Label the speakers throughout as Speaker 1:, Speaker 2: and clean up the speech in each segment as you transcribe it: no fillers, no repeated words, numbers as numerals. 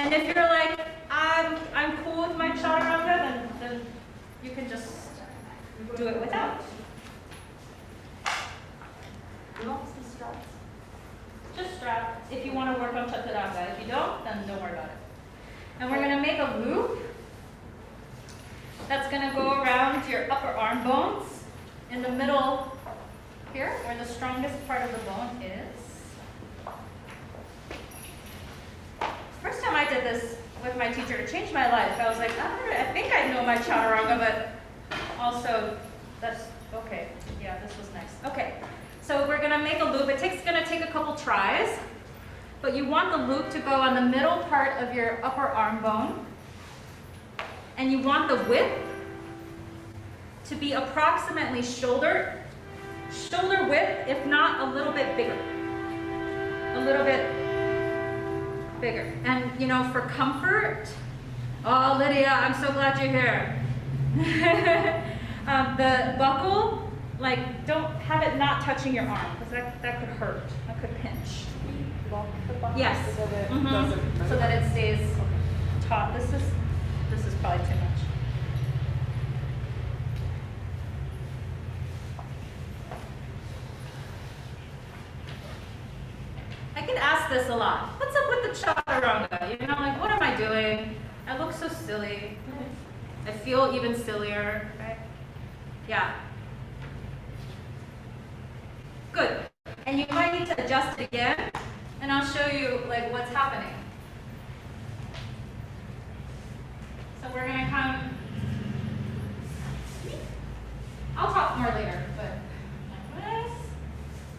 Speaker 1: And if you're like, I'm cool with my chaturanga, then you can just do it without.
Speaker 2: You want some straps?
Speaker 1: Just strap if you want to work on Chaturanga. If you don't, then don't worry about it. And we're going to make a loop that's going to go around your upper arm bones in the middle here, where the strongest part of the bone is. First time I did this with my teacher, it changed my life. I was like, I think I know my Chaturanga, but also that's okay. Yeah, this was nice. Okay, so we're gonna make a loop. It's gonna take a couple tries, but you want the loop to go on the middle part of your upper arm bone, and you want the width to be approximately shoulder width, if not a little bit bigger. A little bit bigger. And you know, for comfort, oh Lydia, I'm so glad you're here. The buckle, like, don't have it not touching your arm, because that could hurt, that could pinch.
Speaker 2: Lock the buckle
Speaker 1: Yes,
Speaker 2: so that it doesn't
Speaker 1: so that it stays taut. This is probably too much. I get asked this a lot. What's up with the chaturanga? You know, like, what am I doing? I look so silly. I feel even sillier, right? Yeah. Good. And you might need to adjust it again, and I'll show you like what's happening. So we're gonna come. I'll talk more later, but like this.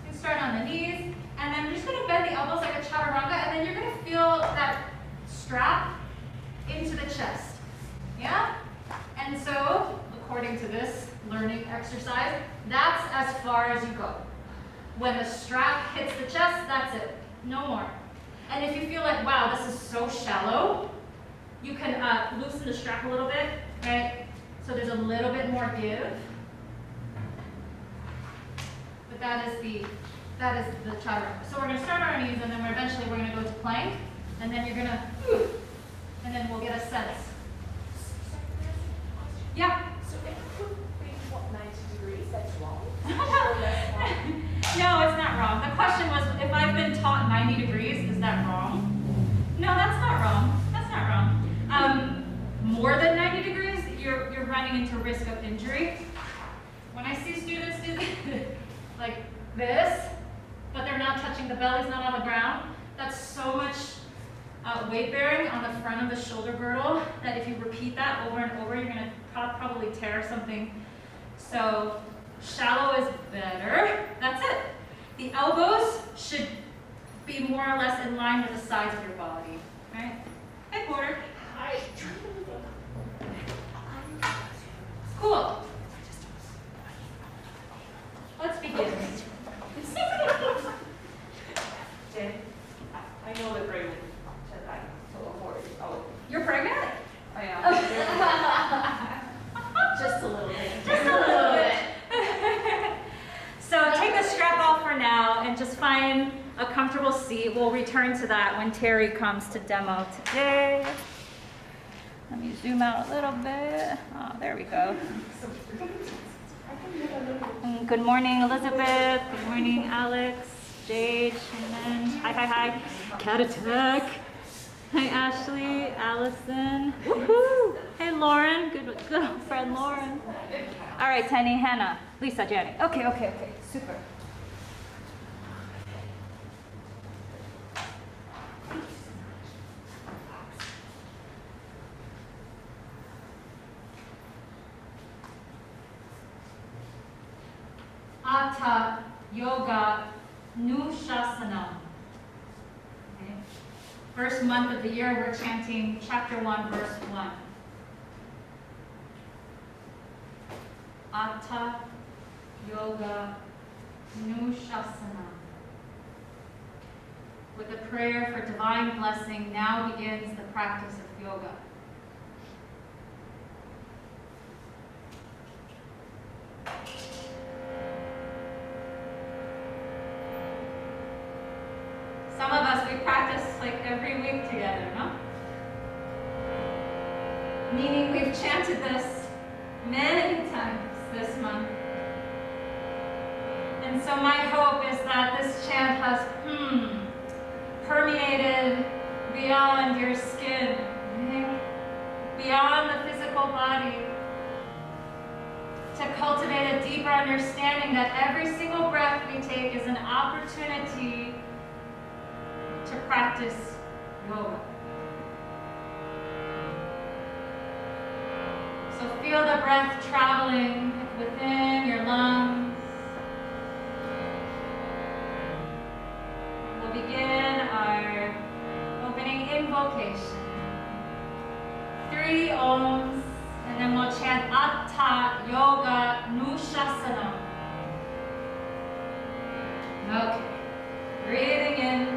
Speaker 1: You can start on the knees. And then we're just going to bend the elbows like a chaturanga, and then you're going to feel that strap into the chest. Yeah? And so, according to this learning exercise, that's as far as you go. When the strap hits the chest, that's it. No more. And if you feel like, wow, this is so shallow, you can loosen the strap a little bit, right? So there's a little bit more give. But that is the chaturanga. So we're going to start on our knees, and then eventually we're going to go to plank, and then you're going to, and then we'll get a sense. Yeah?
Speaker 2: So if we what, 90 degrees, that's wrong?
Speaker 1: No, it's not wrong. The question was, if I've been taught 90 degrees, is that wrong? No, that's not wrong. That's not wrong. More than 90 degrees, you're running into risk of injury. When I see students do this, like this, but they're not touching, the belly's not on the ground, that's so much weight bearing on the front of the shoulder girdle that if you repeat that over and over, you're going to probably tear something. So shallow is better. That's it. The elbows should be more or less in line with the size of your body. Right? Hi, Porter.
Speaker 2: Hi.
Speaker 1: Cool. Let's begin.
Speaker 2: Jen, I know that Raymond said I'm so worried. Oh,
Speaker 1: You're pregnant?
Speaker 2: I am. Just a little bit.
Speaker 1: Just a little bit. So take the strap off for now and just find a comfortable seat. We'll return to that when Terry comes to demo today. Let me zoom out a little bit. Oh, there we go. Good morning, Elizabeth. Good morning, Alex, Jade, Shannon. Hi. Cat attack. Hi, Ashley, Allison. Woohoo! Hey, Lauren. Good old friend, Lauren. All right, Tenny, Hannah, Lisa, Jenny. Okay. Super. Atha Yoga Anushasanam. Okay. First month of the year, we're chanting chapter 1, verse 1. Atha Yoga Anushasanam. With a prayer for divine blessing, now begins the practice of yoga. Some of us, we practice like every week together, no? Meaning we've chanted this many times this month. And so my hope is that this chant has permeated beyond your skin, beyond the physical body, to cultivate a deeper understanding that every single breath we take is an opportunity to practice yoga. So feel the breath traveling within your lungs. We'll begin our opening invocation. 3 ohms, and then we'll chant Atha Yoga Anushasanam. Okay, breathing in.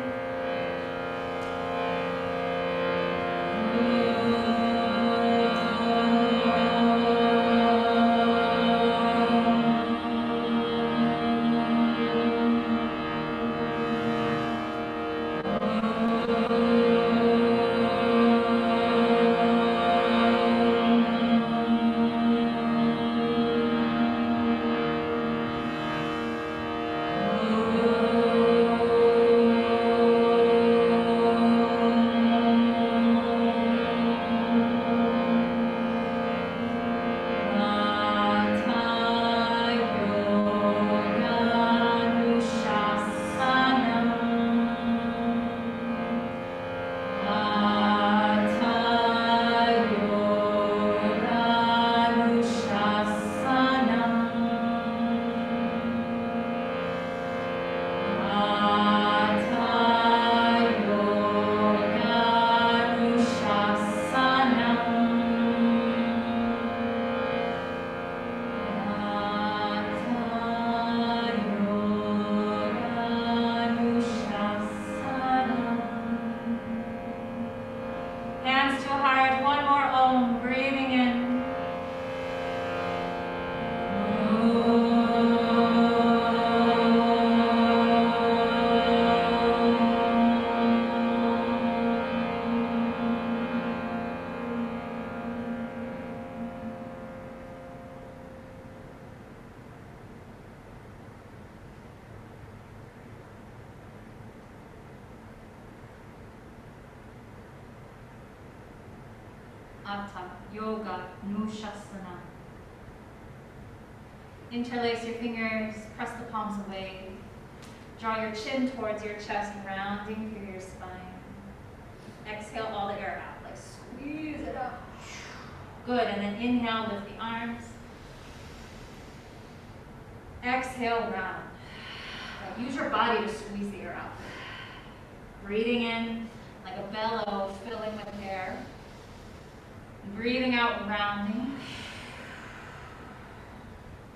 Speaker 1: Atha Yoga Anushasanam. Interlace your fingers, press the palms away. Draw your chin towards your chest, rounding through your spine. Exhale all the air out, like squeeze it up. Good, and then inhale, lift the arms. Exhale, round. Like, use your body to squeeze the air out. Breathing in like a bellow, filling with air. Breathing out, rounding.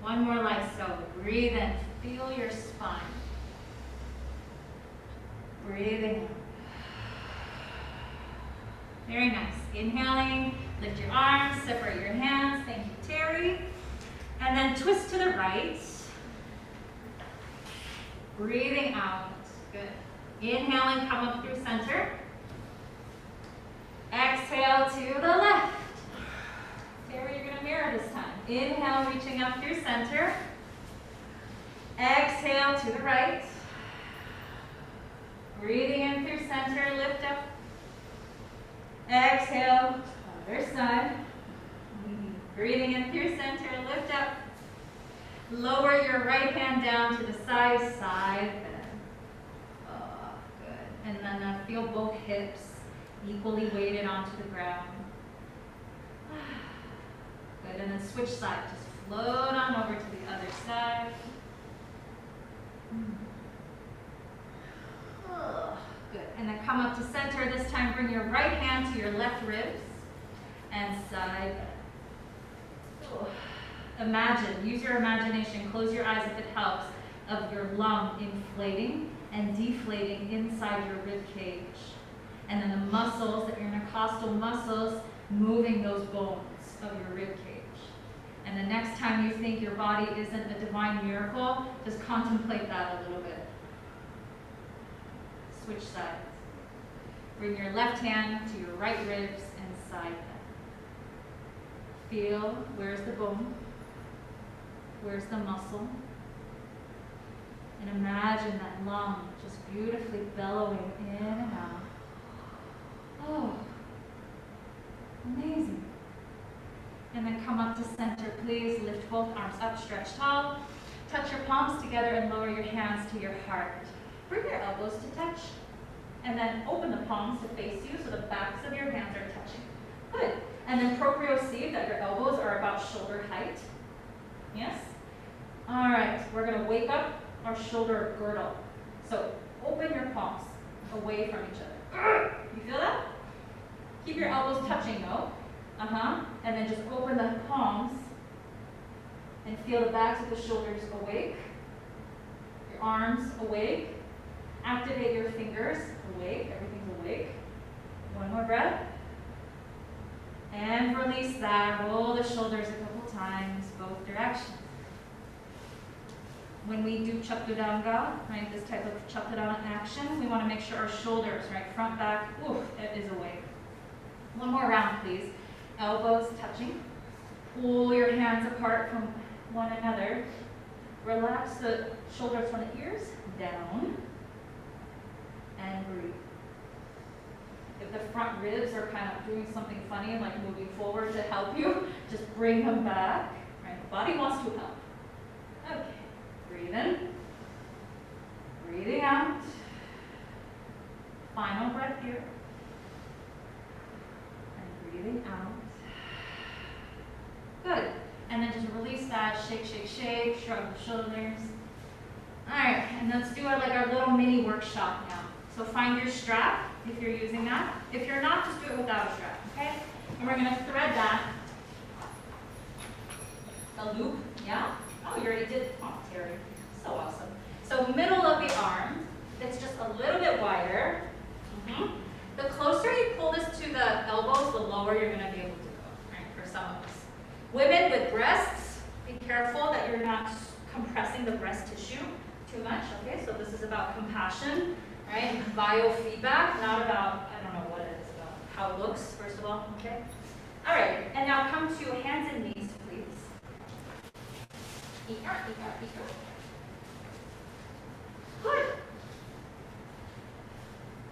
Speaker 1: One more like so. Breathe in, feel your spine. Breathing out. Very nice. Inhaling, lift your arms, separate your hands. Thank you, Terry. And then twist to the right. Breathing out. Good. Inhaling, come up through center. Exhale to the left. Terry, you're going to mirror this time. Inhale, reaching up through center. Exhale to the right. Breathing in through center, lift up. Exhale, other side. Breathing in through center, lift up. Lower your right hand down to the side bend. Oh, good. And then feel both hips equally weighted onto the ground. Good, and then switch side. Just float on over to the other side. Good, and then come up to center. This time bring your right hand to your left ribs and side bend. Imagine, use your imagination, close your eyes if it helps, of your lung inflating and deflating inside your rib cage. And then the muscles, your intercostal muscles, moving those bones of your rib cage. And the next time you think your body isn't a divine miracle, just contemplate that a little bit. Switch sides. Bring your left hand to your right ribs and side bend. Feel, where's the bone? Where's the muscle? And imagine that lung just beautifully bellowing in and out. Oh, amazing. And then come up to center, please. Lift both arms up, stretch tall. Touch your palms together and lower your hands to your heart. Bring your elbows to touch. And then open the palms to face you so the backs of your hands are touching. Good. And then proprioceptive, that your elbows are about shoulder height. Yes? All right, we're going to wake up our shoulder girdle. So open your palms away from each other. You feel that? Keep your elbows touching though. And then just open the palms and feel the backs of the shoulders awake. Your arms awake. Activate your fingers. Awake. Everything's awake. One more breath. And release that. Roll the shoulders a couple times, both directions. When we do Chaturanga, right, this type of Chaturanga action, we want to make sure our shoulders, right, front, back, it is awake. One more round, please. Elbows touching. Pull your hands apart from one another. Relax the shoulders from the ears down. And breathe. If the front ribs are kind of doing something funny, like moving forward to help you, just bring them back. Right? The body wants to help. Okay. Breathe in. Breathing out. Final breath here. And breathing out. Good. And then just release that. Shake, shake, shake. Shrug the shoulders. All right. And let's do our little mini workshop now. So find your strap if you're using that. If you're not, just do it without a strap, okay? And we're going to thread that. The loop, yeah? Oh, you already did. Oh, Terry, so awesome. So middle of the arm, it's just a little bit wider. The closer you pull this to the elbows, the lower you're going to be able to go, right, for some of us. Women with breasts, be careful that you're not compressing the breast tissue too much, okay? So this is about compassion. Right? Biofeedback, not about, I don't know what it is about, how it looks, first of all, okay? All right, and now come to hands and knees, please. Good.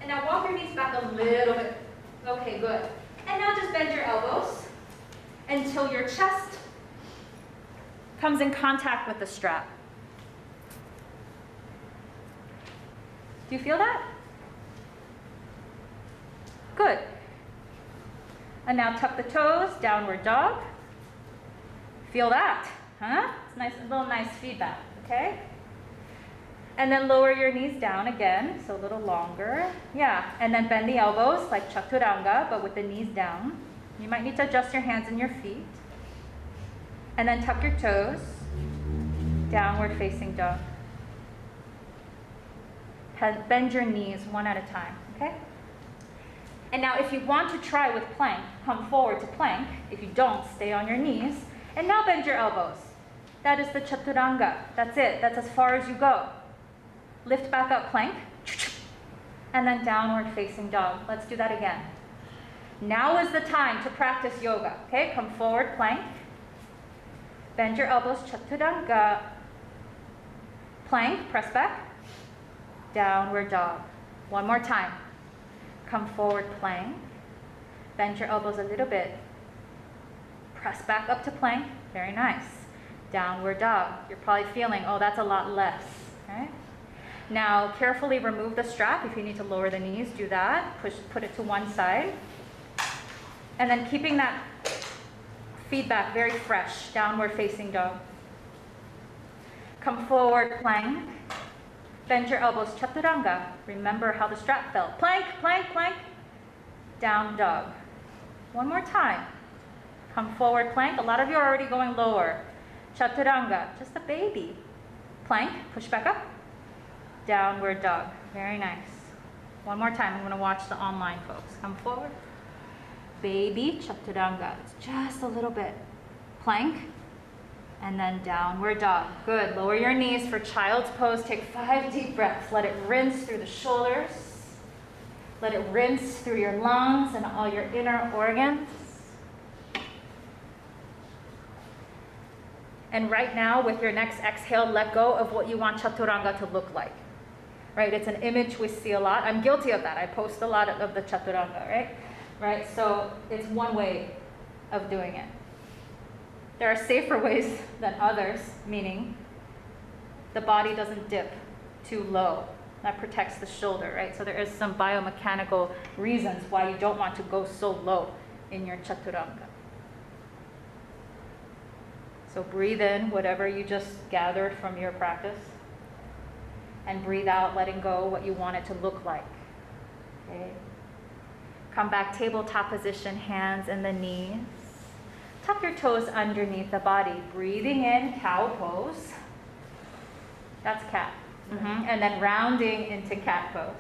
Speaker 1: And now walk your knees back a little bit. Okay, good. And now just bend your elbows until your chest comes in contact with the strap. Do you feel that? Good. And now tuck the toes, downward dog. Feel that, huh? It's nice, a little nice feedback, okay? And then lower your knees down again, so a little longer. Yeah, and then bend the elbows like Chaturanga, but with the knees down. You might need to adjust your hands and your feet. And then tuck your toes, downward facing dog. Bend your knees one at a time, okay? And now if you want to try with plank, come forward to plank. If you don't, stay on your knees. And now bend your elbows. That is the Chaturanga. That's it. That's as far as you go. Lift back up, plank. And then downward facing dog. Let's do that again. Now is the time to practice yoga, okay? Come forward, plank. Bend your elbows, Chaturanga. Plank, press back. Downward dog. One more time. Come forward, plank. Bend your elbows a little bit. Press back up to plank. Very nice. Downward dog. You're probably feeling, oh, that's a lot less. Okay? Now, carefully remove the strap. If you need to lower the knees, do that. Put it to one side. And then keeping that feedback very fresh. Downward facing dog. Come forward, plank. Bend your elbows, Chaturanga. Remember how the strap felt. Plank, plank, plank. Down dog. One more time. Come forward, plank. A lot of you are already going lower. Chaturanga, just a baby. Plank, push back up. Downward dog. Very nice. One more time. I'm going to watch the online folks. Come forward. Baby, Chaturanga. It's just a little bit. Plank. And then downward dog. Good. Lower your knees for child's pose. Take 5 deep breaths. Let it rinse through the shoulders. Let it rinse through your lungs and all your inner organs. And right now, with your next exhale, let go of what you want Chaturanga to look like. Right? It's an image we see a lot. I'm guilty of that. I post a lot of the Chaturanga, right? Right? So it's one way of doing it. There are safer ways than others, meaning the body doesn't dip too low. That protects the shoulder, right? So there is some biomechanical reasons why you don't want to go so low in your Chaturanga. So breathe in whatever you just gathered from your practice. And breathe out, letting go what you want it to look like. Okay? Come back, tabletop position, hands in the knees. Tuck your toes underneath the body. Breathing in, cow pose. That's cat. And then rounding into cat pose.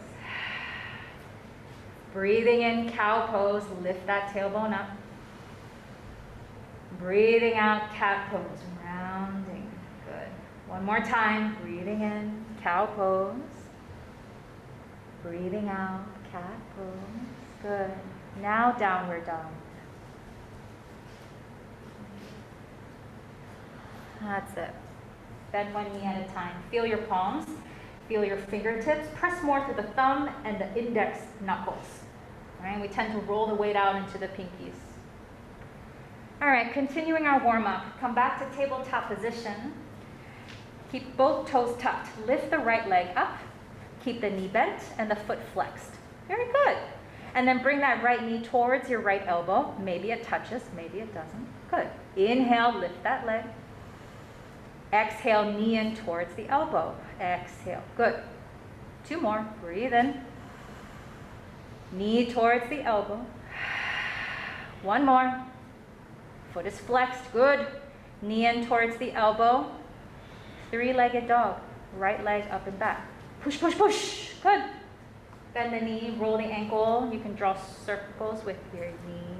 Speaker 1: Breathing in, cow pose. Lift that tailbone up. Breathing out, cat pose. Rounding. Good. One more time. Breathing in, cow pose. Breathing out, cat pose. Good. Now downward dog. That's it. Bend one knee at a time. Feel your palms. Feel your fingertips. Press more to the thumb and the index knuckles. All right? We tend to roll the weight out into the pinkies. All right, continuing our warm-up. Come back to tabletop position. Keep both toes tucked. Lift the right leg up. Keep the knee bent and the foot flexed. Very good. And then bring that right knee towards your right elbow. Maybe it touches, maybe it doesn't. Good. Inhale, lift that leg. Exhale, knee in towards the elbow. Exhale. Good. Two more. Breathe in. Knee towards the elbow. One more. Foot is flexed. Good. Knee in towards the elbow. Three-legged dog. Right leg up and back. Push, push, push. Good. Bend the knee, roll the ankle. You can draw circles with your knee.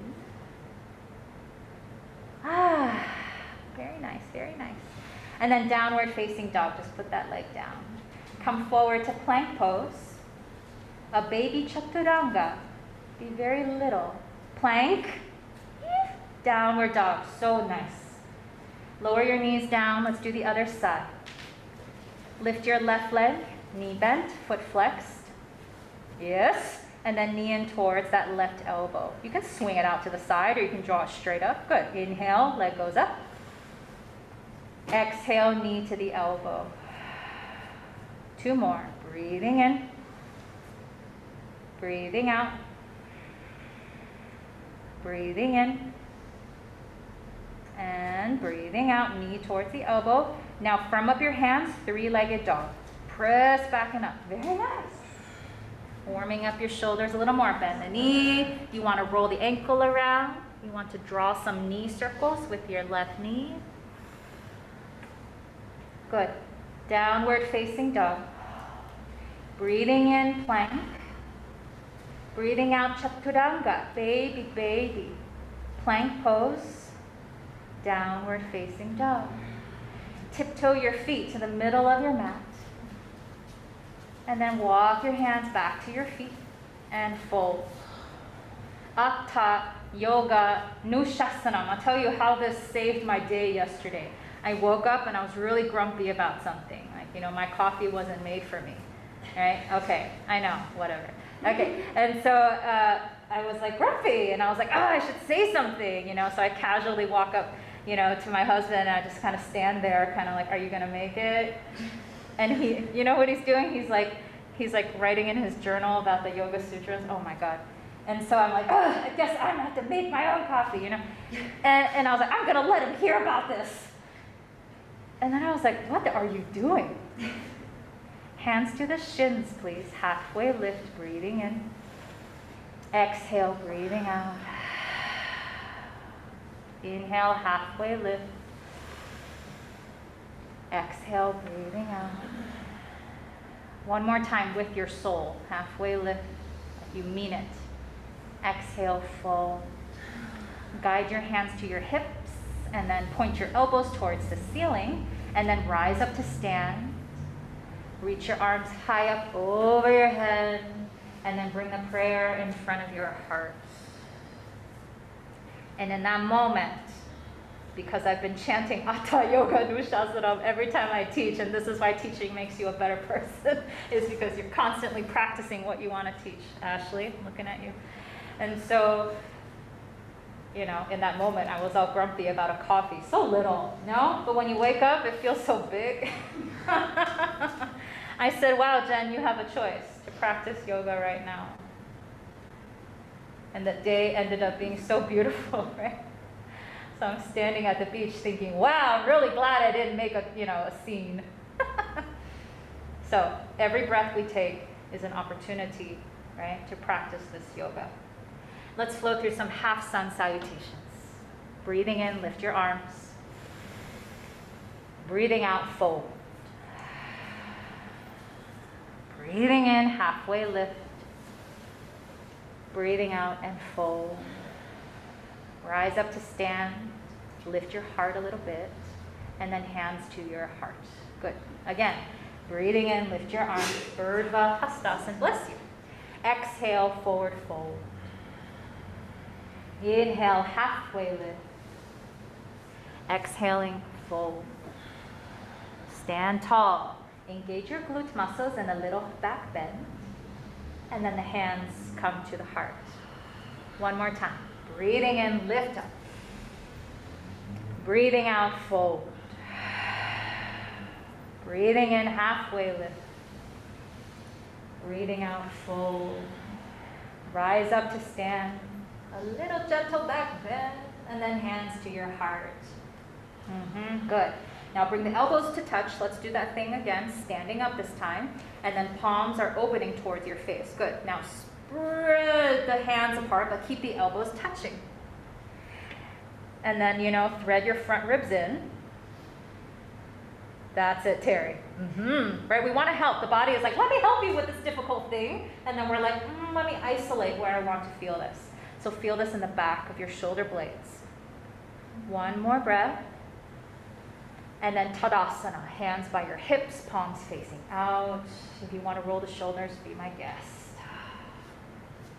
Speaker 1: Very nice, very nice. And then downward facing dog. Just put that leg down. Come forward to plank pose. A baby Chaturanga. Be very little. Plank. Downward dog. So nice. Lower your knees down. Let's do the other side. Lift your left leg. Knee bent. Foot flexed. Yes. And then knee in towards that left elbow. You can swing it out to the side or you can draw it straight up. Good. Inhale. Leg goes up. Exhale. Knee to the elbow. Two more. Breathing in. Breathing out. Breathing in. And breathing out. Knee towards the elbow. Now firm up your hands. Three-legged dog. Press back and up. Very nice. Warming up your shoulders a little more. Bend the knee. You want to roll the ankle around. You want to draw some knee circles with your left knee. Good. Downward facing dog. Breathing in, plank. Breathing out, Chaturanga. Baby, baby. Plank pose. Downward facing dog. Tiptoe your feet to the middle of your mat. And then walk your hands back to your feet and fold. Atha Yoga Anushasanam. I'll tell you how this saved my day yesterday. I woke up and I was really grumpy about something. Like, my coffee wasn't made for me. Right? Okay, I know, whatever. Okay, and so I was like grumpy and I was like, oh, I should say something, So I casually walk up, to my husband and I just kind of stand there, kind of like, are you going to make it? And he, you know what he's doing? He's like writing in his journal about the Yoga Sutras. Oh my God. And so I'm like, oh, I guess I'm gonna have to make my own coffee, And I was like, I'm gonna let him hear about this. And then I was like, what are you doing? Hands to the shins, please. Halfway lift, breathing in. Exhale, breathing out. Inhale, halfway lift. Exhale, breathing out. One more time with your soul. Halfway lift, like you mean it. Exhale, fold. Guide your hands to your hips and then point your elbows towards the ceiling and then rise up to stand. Reach your arms high up over your head and then bring the prayer in front of your heart. And in that moment,
Speaker 3: because I've been chanting Atha Yoga Anushasanam every time I teach, and this is why teaching makes you a better person, is because you're constantly practicing what you want to teach. Ashley, looking at you. And so, you know, in that moment, I was all grumpy about a coffee. So little, no? But when you wake up, it feels so big. I said, wow, Jen, you have a choice to practice yoga right now. And the day ended up being so beautiful, right? So I'm standing at the beach thinking, wow, I'm really glad I didn't make a scene. So every breath we take is an opportunity, right, to practice this yoga. Let's flow through some half sun salutations. Breathing in, lift your arms. Breathing out, fold. Breathing in, halfway lift. Breathing out and fold. Rise up to stand. Lift your heart a little bit. And then hands to your heart. Good. Again, breathing in, lift your arms. Urdhva Hastasana. Bless you. Exhale, forward fold. Inhale, halfway lift. Exhaling, fold. Stand tall. Engage your glute muscles and a little back bend. And then the hands come to the heart. One more time. Breathing in, lift up. Breathing out, fold. Breathing in, halfway lift. Breathing out, fold. Rise up to stand. A little gentle back bend, and then hands to your heart. Good. Now bring the elbows to touch. Let's do that thing again, standing up this time. And then palms are opening towards your face. Good. Now spread the hands apart, but keep the elbows touching. And then, thread your front ribs in. That's it, Terry. Right? We want to help. The body is like, let me help you with this difficult thing. And then we're like, let me isolate where I want to feel this. So feel this in the back of your shoulder blades. One more breath. And then Tadasana, hands by your hips, palms facing out. If you want to roll the shoulders, be my guest.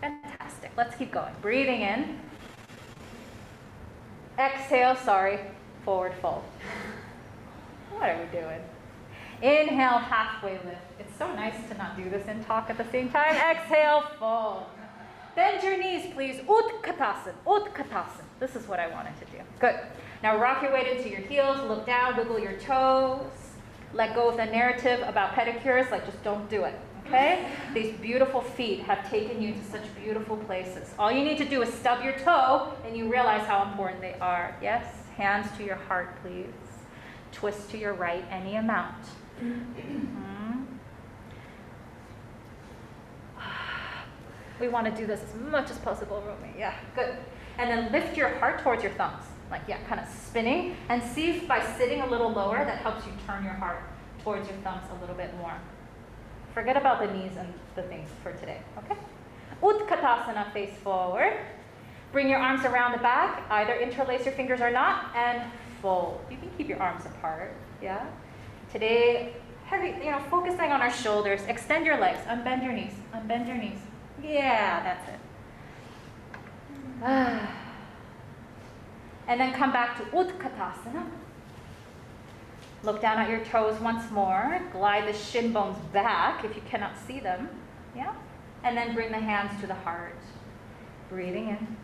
Speaker 3: Fantastic. Let's keep going. Breathing in. Exhale, forward fold. What are we doing? Inhale, halfway lift. It's so nice to not do this and talk at the same time. Exhale, fold. Bend your knees, please. Utkatasana, Utkatasana. This is what I wanted to do. Good. Now rock your weight into your heels, look down, wiggle your toes. Let go of the narrative about pedicures, like just don't do it, okay? These beautiful feet have taken you to such beautiful places. All you need to do is stub your toe and you realize how important they are. Yes? Hands to your heart, please. Twist to your right, any amount. We want to do this as much as possible, Romy. Yeah, good. And then lift your heart towards your thumbs. Like, yeah, kind of spinning. And see if by sitting a little lower, that helps you turn your heart towards your thumbs a little bit more. Forget about the knees and the things for today, okay? Utkatasana, face forward. Bring your arms around the back. Either interlace your fingers or not, and fold. You can keep your arms apart, yeah? Today, focusing on our shoulders. Extend your legs. Unbend your knees. Unbend your knees. Yeah, that's it. And then come back to Utkatasana. Look down at your toes once more. Glide the shin bones back if you cannot see them. Yeah? And then bring the hands to the heart. Breathing in.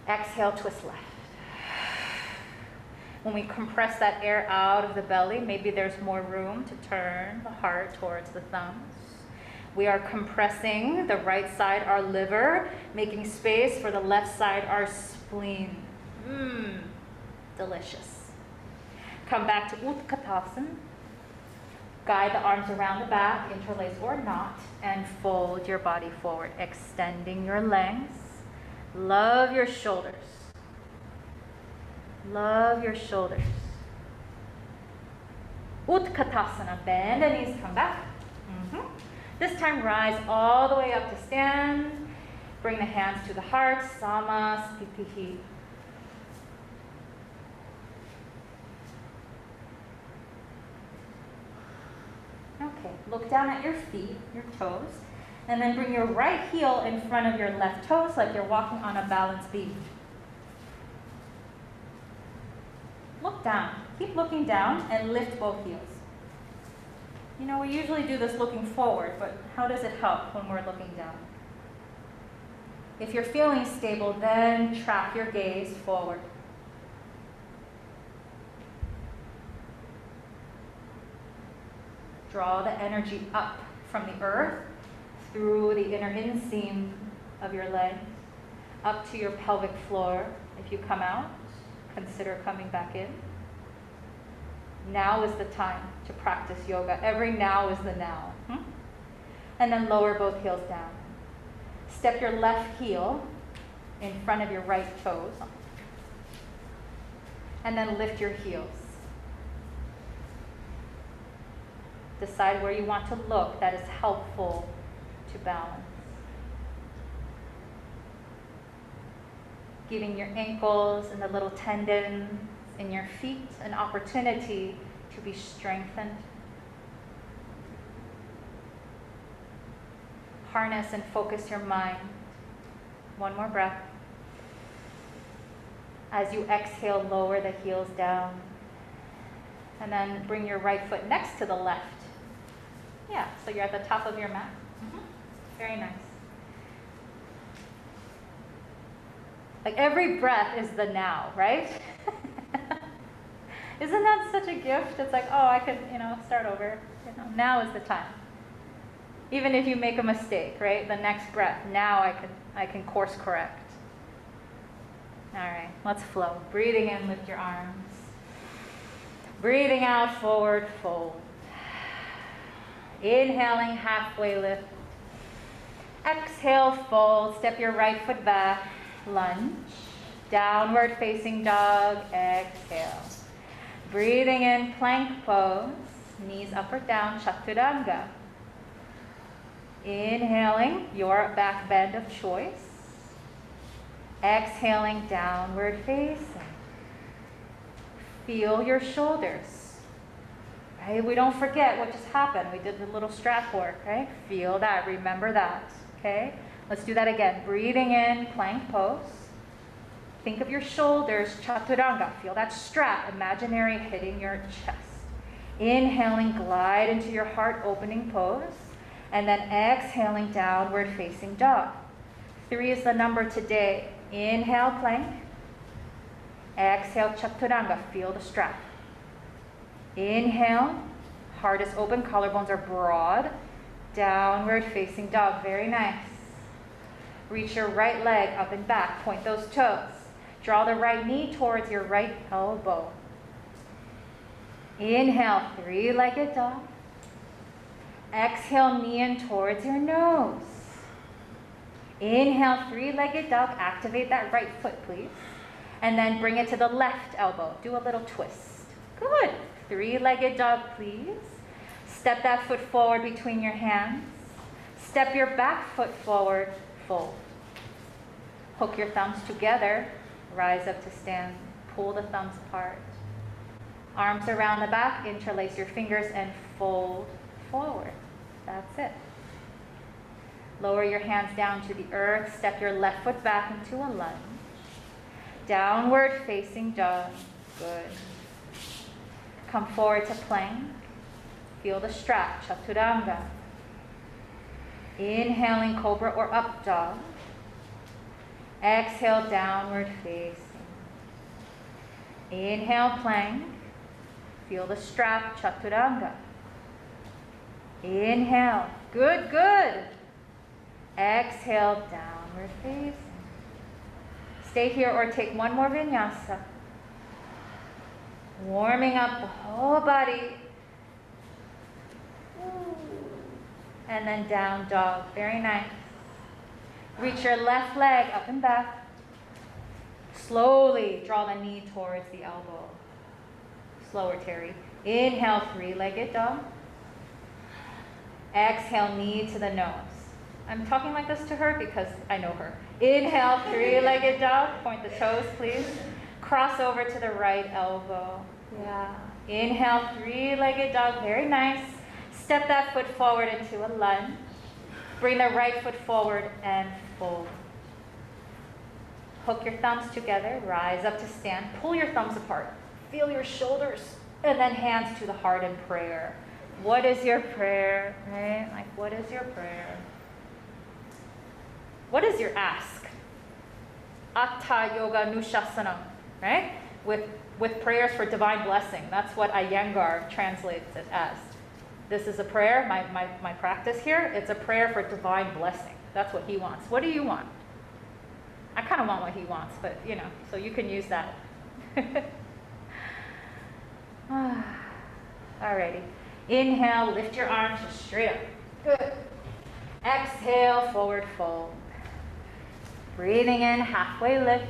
Speaker 3: Exhale, twist left. When we compress that air out of the belly, maybe there's more room to turn the heart towards the thumbs. We are compressing the right side, our liver, making space for the left side, our spleen. Delicious. Come back to Utkatasana. Guide the arms around the back, interlace or not, and fold your body forward, extending your legs. Love your shoulders. Love your shoulders. Utkatasana, bend the knees, come back. This time, rise all the way up to stand. Bring the hands to the heart, Samasthiti. Okay, look down at your feet, your toes, and then bring your right heel in front of your left toes like you're walking on a balance beam. look down. Keep looking down and lift both heels. You know, we usually do this looking forward, but how does it help when we're looking down? If you're feeling stable, then track your gaze forward. Draw the energy up from the earth through the inner inseam of your legs, up to your pelvic floor. If you come out, consider coming back in. Now is the time to practice yoga. Every now is the now. And then lower both heels down. Step your left heel in front of your right toes. And then lift your heels. Decide where you want to look that is helpful to balance. Giving your ankles and the little tendons in your feet an opportunity to be strengthened. Harness and focus your mind. One more breath. As you exhale, lower the heels down. And then bring your right foot next to the left. Yeah, so you're at the top of your mat. Very nice. Like every breath is the now, right? Isn't that such a gift? It's like, oh, I could, start over. Now is the time. Even if you make a mistake, right? The next breath, now I can course correct. All right, let's flow. Breathing in, lift your arms. Breathing out, forward fold. Inhaling, halfway lift. Exhale, fold. Step your right foot back. Lunge. Downward facing dog. Exhale. Breathing in, plank pose. Knees up or down, Chaturanga. Inhaling, your back bend of choice. Exhaling, downward facing. Feel your shoulders. Right? We don't forget what just happened. We did the little strap work, right? Feel that, remember that, okay? Let's do that again. Breathing in, plank pose. Think of your shoulders, Chaturanga. Feel that strap, imaginary, hitting your chest. Inhaling, glide into your heart opening pose. And then exhaling, downward facing dog. 3 is the number today. Inhale, plank. Exhale, Chaturanga. Feel the strap. Inhale, heart is open, collarbones are broad. Downward facing dog. Very nice. Reach your right leg up and back. Point those toes. Draw the right knee towards your right elbow. Inhale, 3-legged dog. Exhale, knee in towards your nose. Inhale, 3-legged dog. Activate that right foot, please. And then bring it to the left elbow. Do a little twist. Good. 3-legged dog, please. Step that foot forward between your hands. Step your back foot forward, fold. Hook your thumbs together. Rise up to stand. Pull the thumbs apart. Arms around the back. Interlace your fingers and fold forward. That's it. Lower your hands down to the earth. Step your left foot back into a lunge. Downward facing dog. Good. Come forward to plank. Feel the strap, Chaturanga. Inhaling, cobra or up dog. Exhale, downward facing. Inhale, plank. Feel the strap, Chaturanga. Inhale. Good, good. Exhale, downward facing. Stay here or take one more vinyasa. Warming up the whole body. And then down dog. Very nice. Reach your left leg up and back. Slowly draw the knee towards the elbow. Slower, Terry. Inhale, 3-legged dog. Exhale, knee to the nose. I'm talking like this to her because I know her. Inhale, 3-legged dog. Point the toes, please. Cross over to the right elbow. Yeah. Inhale, 3-legged dog. Very nice. Step that foot forward into a lunge. Bring the right foot forward and fold. Hook your thumbs together. Rise up to stand. Pull your thumbs apart. Feel your shoulders. And then hands to the heart in prayer. What is your prayer, right? Like, what is your prayer? What is your ask? Atha Yoga Anushasanam, right? With prayers for divine blessing. That's what Iyengar translates it as. This is a prayer, my practice here. It's a prayer for divine blessing. That's what he wants. What do you want? I kind of want what he wants, but you know, so you can use that. Alrighty. Inhale, lift your arms just straight up. Good. Exhale, forward fold. Breathing in, halfway lift.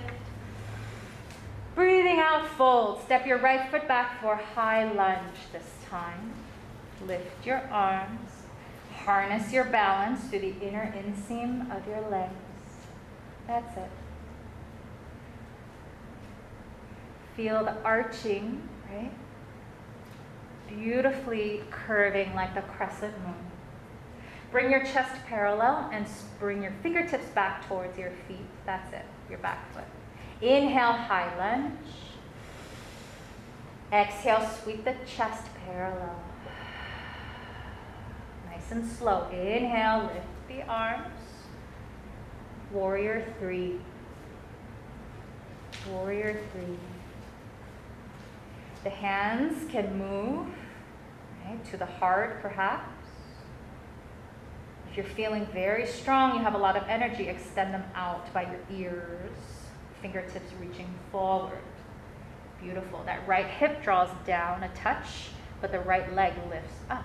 Speaker 3: Breathing out, fold. Step your right foot back for high lunge this time. Lift your arms. Harness your balance through the inner inseam of your legs. That's it. Feel the arching, right? Beautifully curving like the crescent moon. Bring your chest parallel and bring your fingertips back towards your feet. That's it, your back foot. Inhale, high lunge. Exhale, sweep the chest parallel. Nice and slow. Inhale, lift the arms. Warrior 3. Warrior 3. The hands can move, right, to the heart perhaps. If you're feeling very strong, you have a lot of energy, extend them out by your ears, fingertips reaching forward. Beautiful. That right hip draws down a touch, but the right leg lifts up.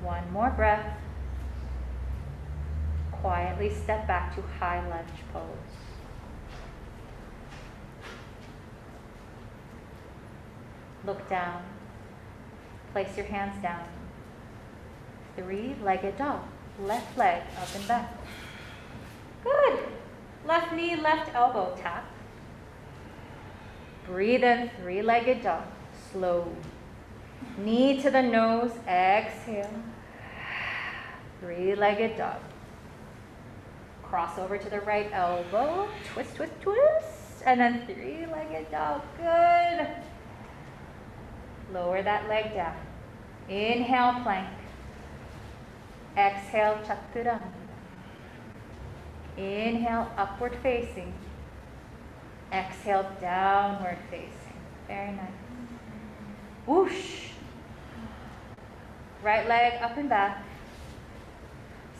Speaker 3: One more breath. Quietly step back to high lunge pose. Look down. Place your hands down. 3-legged dog. Left leg up and back. Good. Left knee, left elbow tap. Breathe in, 3-legged dog. Slow. Knee to the nose. Exhale. 3-legged dog. Cross over to the right elbow. Twist, twist, twist. And then 3-legged dog. Good. Lower that leg down. Inhale, plank. Exhale, Chaturanga. Inhale, upward facing. Exhale, downward facing. Very nice. Whoosh. Right leg up and back.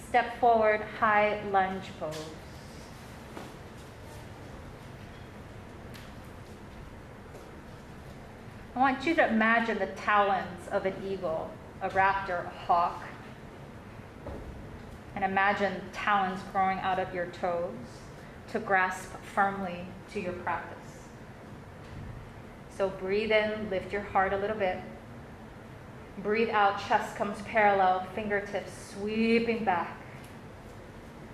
Speaker 3: Step forward, high lunge pose. I want you to imagine the talons of an eagle, a raptor, a hawk. And imagine talons growing out of your toes to grasp firmly to your practice. So breathe in, lift your heart a little bit. Breathe out, chest comes parallel, fingertips sweeping back.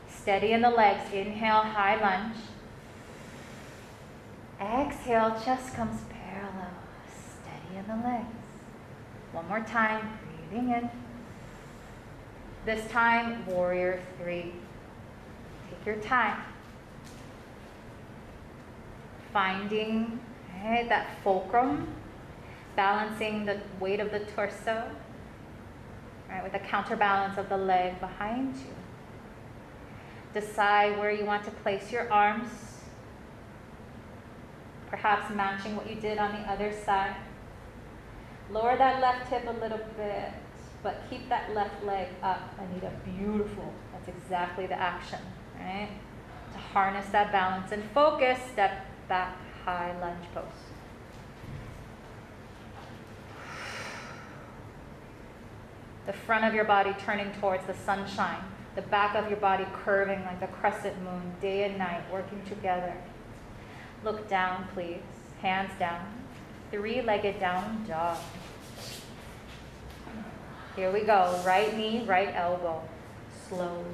Speaker 3: Steady in the legs. Inhale, high lunge. Exhale, chest comes parallel. Steady in the legs. One more time, breathing in. This time, warrior 3. Take your time. Finding that fulcrum, balancing the weight of the torso, right, with the counterbalance of the leg behind you. Decide where you want to place your arms, perhaps matching what you did on the other side. Lower that left hip a little bit, but keep that left leg up. Anita, beautiful. That's exactly the action, right? To harness that balance and focus, step back, high lunge pose. The front of your body turning towards the sunshine. The back of your body curving like the crescent moon, day and night, working together. Look down, please. Hands down. 3-legged down dog. Here we go. Right knee, right elbow. Slow.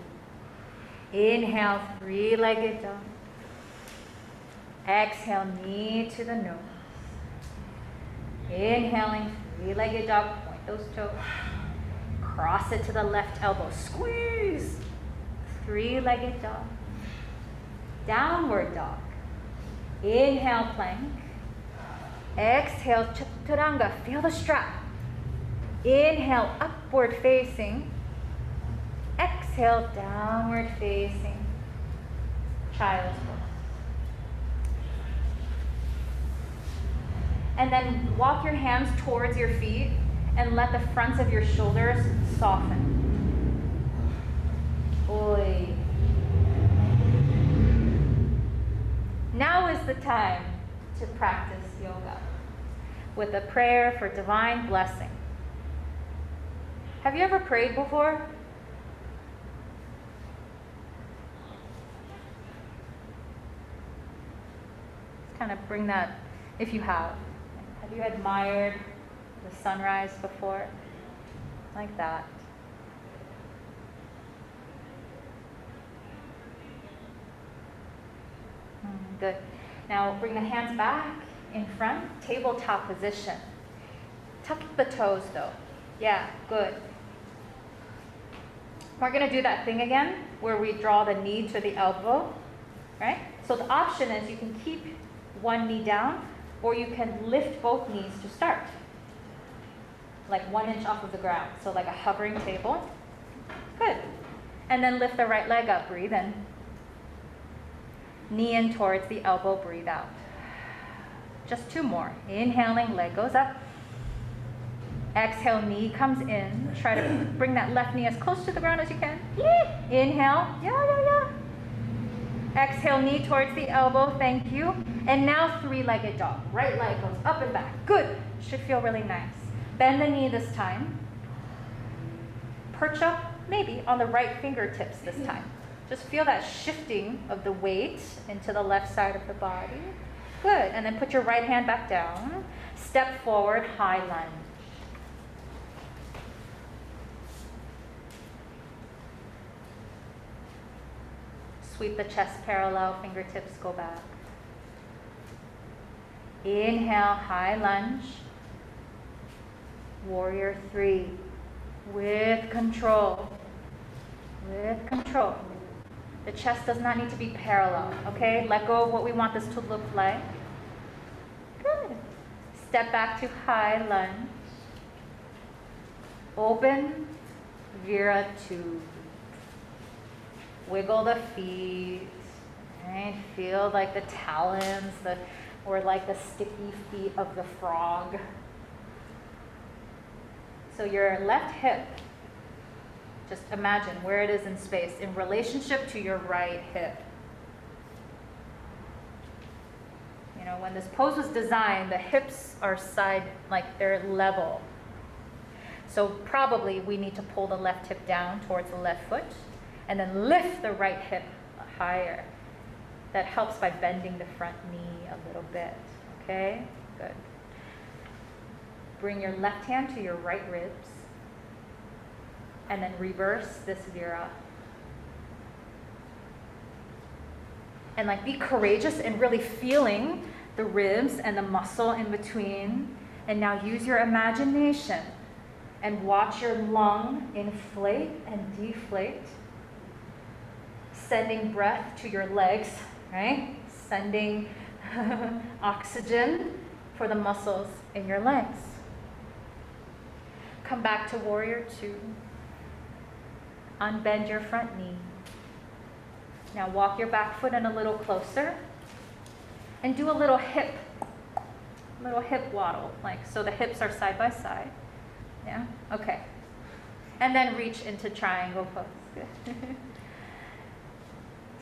Speaker 3: Inhale, 3-legged dog. Exhale, knee to the nose. Inhaling, 3-legged dog. Point those toes. Cross it to the left elbow. Squeeze. 3-legged dog. Downward dog. Inhale, plank. Exhale, Chaturanga. Feel the strap. Inhale, upward facing. Exhale, downward facing. Child's pose. And then walk your hands towards your feet and let the fronts of your shoulders soften. Oi. Now is the time to practice yoga with a prayer for divine blessing. Have you ever prayed before? Let's kind of bring that, if you have. Have you admired the sunrise before? Like that. Good. Now bring the hands back in front, tabletop position. Tuck the toes though. Yeah, good. We're going to do that thing again where we draw the knee to the elbow, right? So the option is you can keep one knee down or you can lift both knees to start. Like 1 inch off of the ground. So like a hovering table. Good. And then lift the right leg up, breathe in. Knee in towards the elbow, breathe out. Just 2 more. Inhaling, leg goes up. Exhale, knee comes in. Try to bring that left knee as close to the ground as you can. Inhale, yeah. Exhale, knee towards the elbow, thank you. And now 3-legged dog. Right leg goes up and back. Good. Should feel really nice. Bend the knee this time. Perch up, maybe, on the right fingertips this time. Just feel that shifting of the weight into the left side of the body. Good. And then put your right hand back down. Step forward, high lunge. Sweep the chest parallel, fingertips go back. Inhale, high lunge. Warrior 3. With control. With control. The chest does not need to be parallel, okay? Let go of what we want this to look like. Good. Step back to high lunge. Open, Vira 2. Wiggle the feet, right? Feel like the talons, or like the sticky feet of the frog. So your left hip, just imagine where it is in space in relationship to your right hip. You know, when this pose was designed, the hips are side, like they're level. So probably we need to pull the left hip down towards the left foot and then lift the right hip higher. That helps by bending the front knee a little bit, okay? Good. Bring your left hand to your right ribs and then reverse this Vira. And like be courageous and really feeling the ribs and the muscle in between. And now use your imagination and watch your lung inflate and deflate. Sending breath to your legs, right? Sending oxygen for the muscles in your legs. Come back to warrior 2. Unbend your front knee. Now walk your back foot in a little closer and do a little hip waddle, like so the hips are side by side. Yeah, okay. And then reach into triangle pose. Good.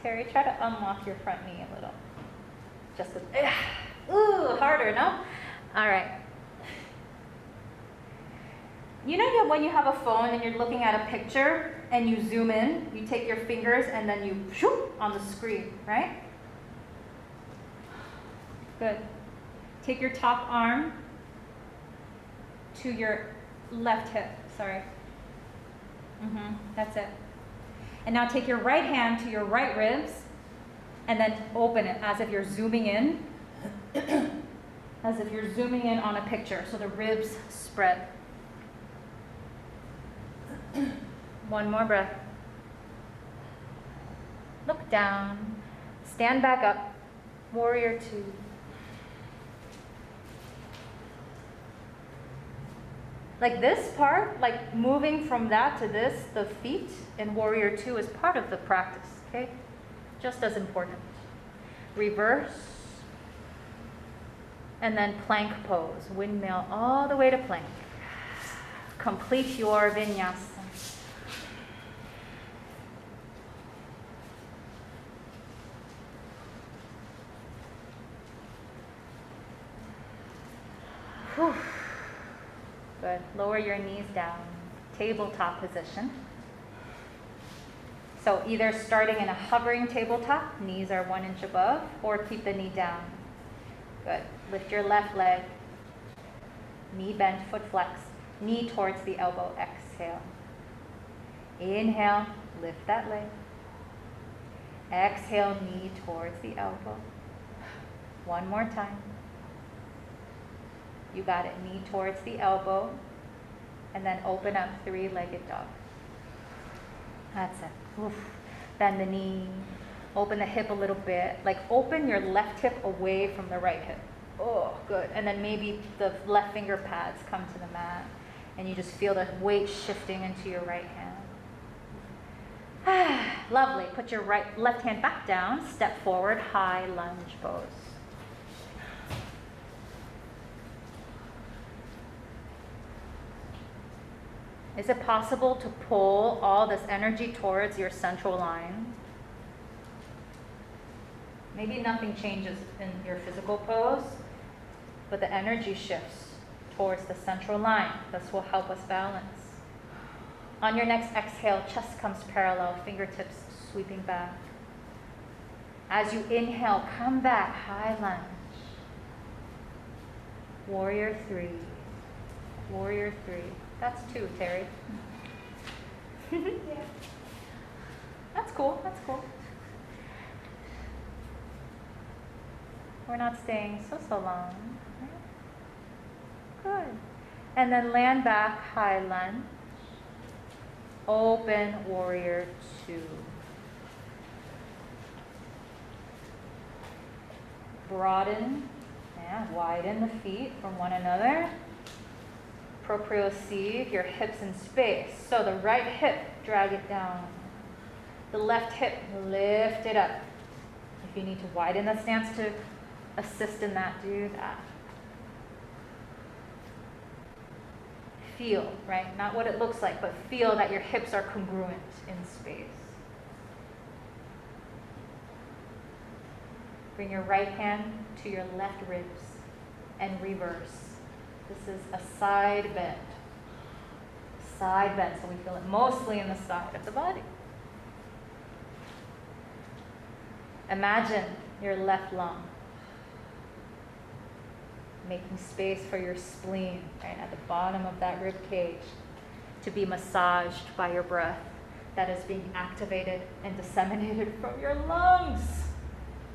Speaker 3: Terri, try to unlock your front knee a little. Just a, ooh, harder, no? All right. You know when you have a phone and you're looking at a picture and you zoom in, you take your fingers and then you shoop on the screen, right? Good. Take your top arm to your left hip, sorry. That's it. And now take your right hand to your right ribs and then open it as if you're zooming in. As if you're zooming in on a picture, so the ribs spread. One more breath. Look down. Stand back up. Warrior 2. Like this part, like moving from that to this, the feet in Warrior Two is part of the practice, okay? Just as important. Reverse. And then plank pose, windmill all the way to plank. Complete your vinyasa. Whew. Good. Lower your knees down. Tabletop position. So either starting in a hovering tabletop, knees are 1 inch above, or keep the knee down. Good. Lift your left leg. Knee bent, foot flexed. Knee towards the elbow. Exhale. Inhale. Lift that leg. Exhale. Knee towards the elbow. One more time. You got it. Knee towards the elbow. And then open up, 3-legged dog. That's it. Oof. Bend the knee. Open the hip a little bit. Like open your left hip away from the right hip. Oh, good. And then maybe the left finger pads come to the mat. And you just feel the weight shifting into your right hand. Lovely. Put your left hand back down. Step forward. High lunge pose. Is it possible to pull all this energy towards your central line? Maybe nothing changes in your physical pose, but the energy shifts towards the central line. This will help us balance. On your next exhale, chest comes parallel, fingertips sweeping back. As you inhale, come back, high lunge. Warrior 3. Warrior 3. That's 2, Terri.
Speaker 2: Yeah.
Speaker 3: That's cool, that's cool. We're not staying so long. Good. And then land back, high lunge. Open, warrior 2. Broaden and widen the feet from one another. Proprioceptive, your hips in space. So the right hip, drag it down. The left hip, lift it up. If you need to widen the stance to assist in that, do that. Feel, right? Not what it looks like, but feel that your hips are congruent in space. Bring your right hand to your left ribs and reverse. This is a side bend. Side bend, so we feel it mostly in the side of the body. Imagine your left lung making space for your spleen, right at the bottom of that rib cage, to be massaged by your breath that is being activated and disseminated from your lungs.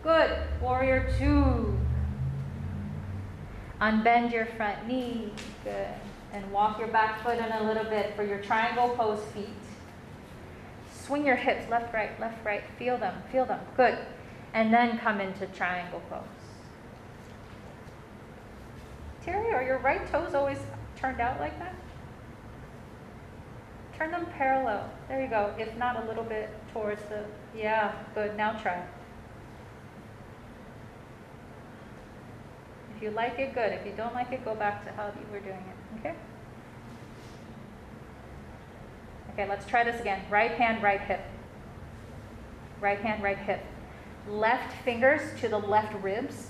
Speaker 3: Good. Warrior 2. Unbend your front knee. Good. And walk your back foot in a little bit for your triangle pose feet. Swing your hips left, right, left, right. Feel them, feel them. Good. And then come into triangle pose. Terri, are your right toes always turned out like that? Turn them parallel. There you go. If not, a little bit towards the, yeah, good. Now try. If you like it, good. If you don't like it, go back to how you were doing it, okay? Okay, let's try this again. Right hand, right hip. Right hand, right hip. Left fingers to the left ribs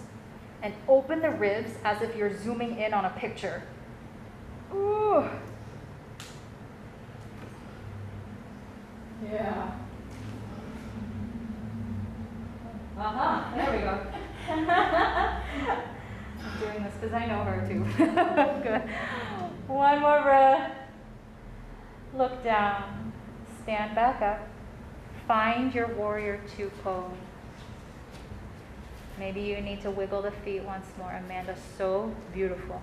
Speaker 3: and open the ribs as if you're zooming in on a picture. Ooh. Yeah. Uh-huh, there we go. I'm doing this because I know her too. Good. One more breath. Look down. Stand back up. Find your warrior 2 pose. Maybe you need to wiggle the feet once more. Amanda's so beautiful.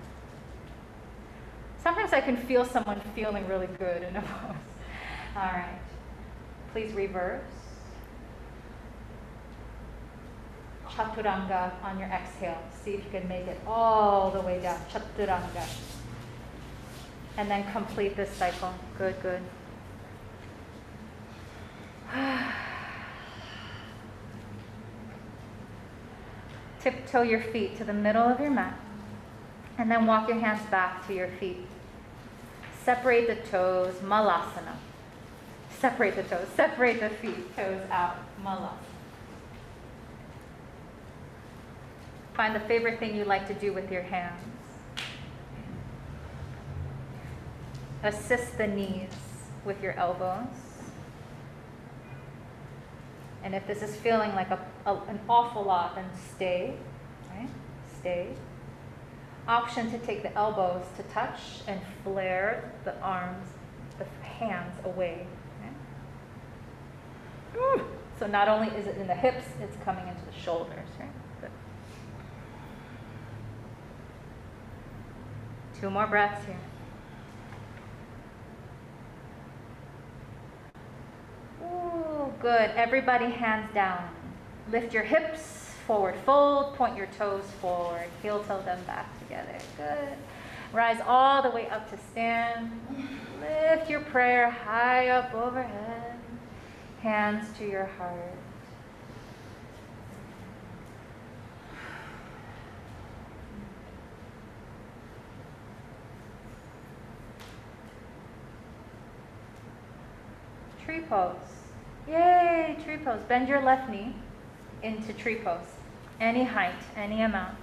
Speaker 3: Sometimes I can feel someone feeling really good in a pose. All right. Please reverse. Chaturanga on your exhale. See if you can make it all the way down. Chaturanga. And then complete this cycle. Good, good. Tiptoe your feet to the middle of your mat. And then walk your hands back to your feet. Separate the toes, malasana. Separate the toes, separate the feet, toes out, malasana. Find the favorite thing you like to do with your hands. Assist the knees with your elbows. And if this is feeling like an awful lot, then stay, right? Stay. Option to take the elbows to touch and flare the arms, the hands away. Okay? So not only is it in the hips, it's coming into the shoulders, right? Good. 2 more breaths here. Ooh, good. Everybody hands down. Lift your hips, forward fold, point your toes forward, heel toe them back together. Good. Rise all the way up to stand. Lift your prayer high up overhead. Hands to your heart. Tree pose. Yay, tree pose. Bend your left knee into tree pose. Any height, any amount.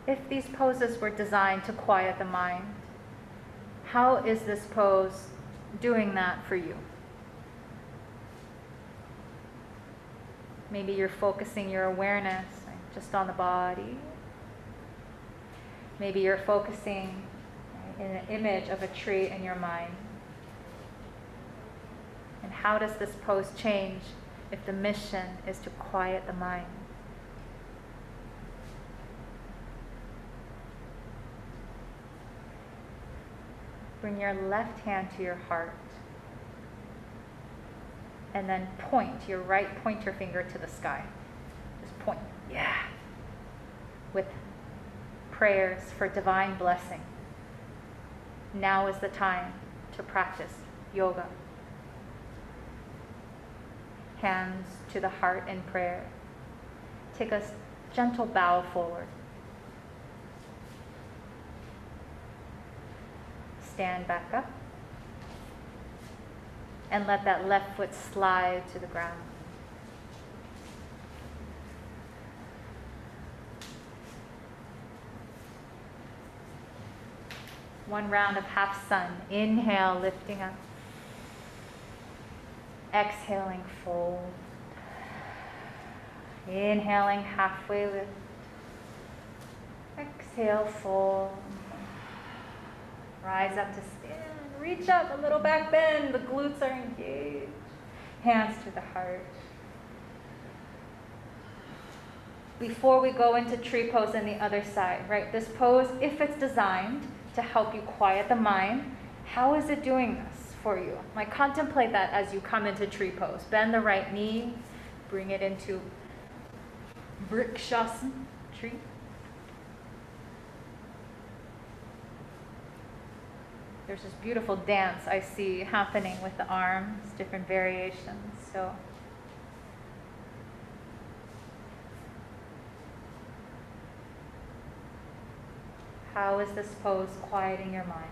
Speaker 3: If these poses were designed to quiet the mind, how is this pose doing that for you? Maybe you're focusing your awareness just on the body. Maybe you're focusing in an image of a tree in your mind. And how does this pose change if the mission is to quiet the mind? Bring your left hand to your heart. And then point your right pointer finger to the sky. Just point. Yeah. With prayers for divine blessing. Now is the time to practice yoga. Hands to the heart in prayer. Take a gentle bow forward. Stand back up. And let that left foot slide to the ground. One round of half sun. Inhale, lifting up. Exhaling, fold. Inhaling, halfway lift. Exhale, fold. Rise up to stand. Reach up, a little back bend. The glutes are engaged. Hands to the heart. Before we go into tree pose on the other side, right? This pose, if it's designed to help you quiet the mind, how is it doing this for you? Like, contemplate that as you come into tree pose. Bend the right knee. Bring it into Vrikshasana, tree. There's this beautiful dance I see happening with the arms, different variations. So how is this pose quieting your mind?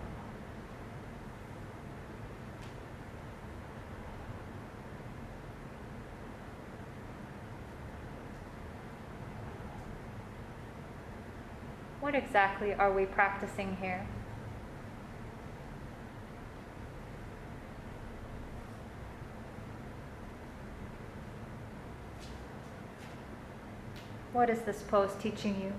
Speaker 3: What exactly are we practicing here? What is this pose teaching you?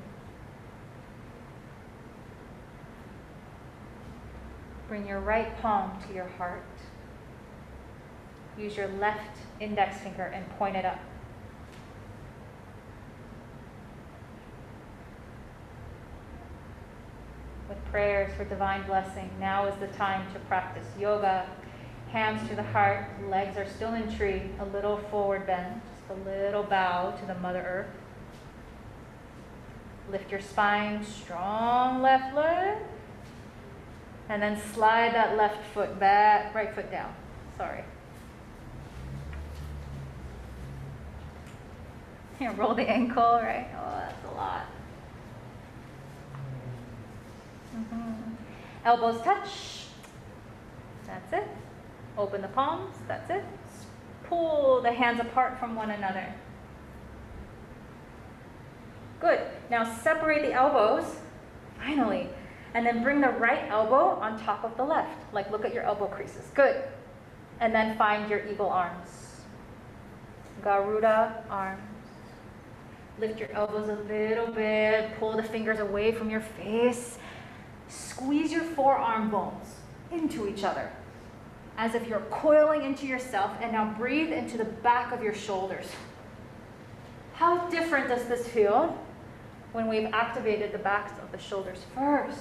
Speaker 3: Bring your right palm to your heart. Use your left index finger and point it up. With prayers for divine blessing, now is the time to practice yoga. Hands to the heart, legs are still in tree, a little forward bend, just a little bow to the Mother Earth. Lift your spine, strong left leg. And then slide that left foot back, right foot down. Sorry. Here, roll the ankle, right? Oh, that's a lot. Elbows touch. That's it. Open the palms. That's it. Pull the hands apart from one another. Good. Now separate the elbows. Finally. And then bring the right elbow on top of the left. Like look at your elbow creases. Good. And then find your eagle arms. Garuda arms. Lift your elbows a little bit. Pull the fingers away from your face. Squeeze your forearm bones into each other, as if you're coiling into yourself, and now breathe into the back of your shoulders. How different does this feel when we've activated the backs of the shoulders first?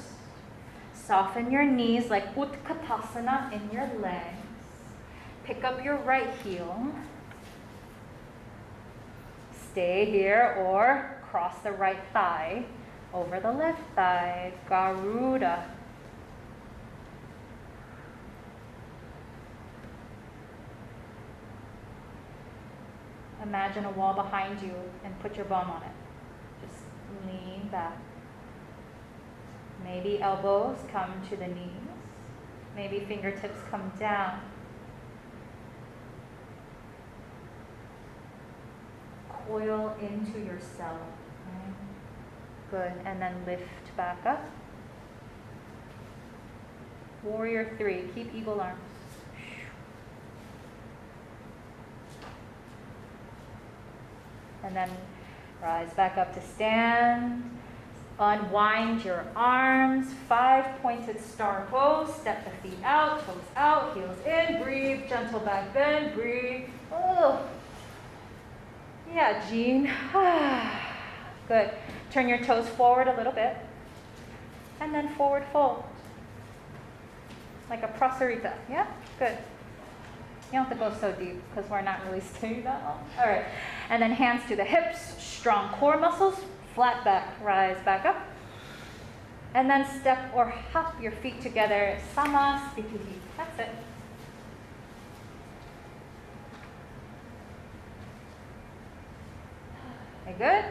Speaker 3: Soften your knees like Utkatasana in your legs. Pick up your right heel. Stay here or cross the right thigh over the left thigh. Garuda. Imagine a wall behind you and put your bum on it. Just lean back. Maybe elbows come to the knees. Maybe fingertips come down. Coil into yourself. Right? Good. And then lift back up. Warrior 3. Keep eagle arms. And then rise back up to stand. Unwind your arms. 5 pointed star pose. Step the feet out, toes out, heels in. Breathe. Gentle back bend. Breathe. Oh. Yeah, Jean. Good. Turn your toes forward a little bit. And then forward fold. Like a prasarita. Yeah? Good. You don't have to go so deep because we're not really staying that long. All right. And then hands to the hips, strong core muscles, flat back, rise back up. And then step or hop your feet together, Samasthiti. That's it. Okay, good.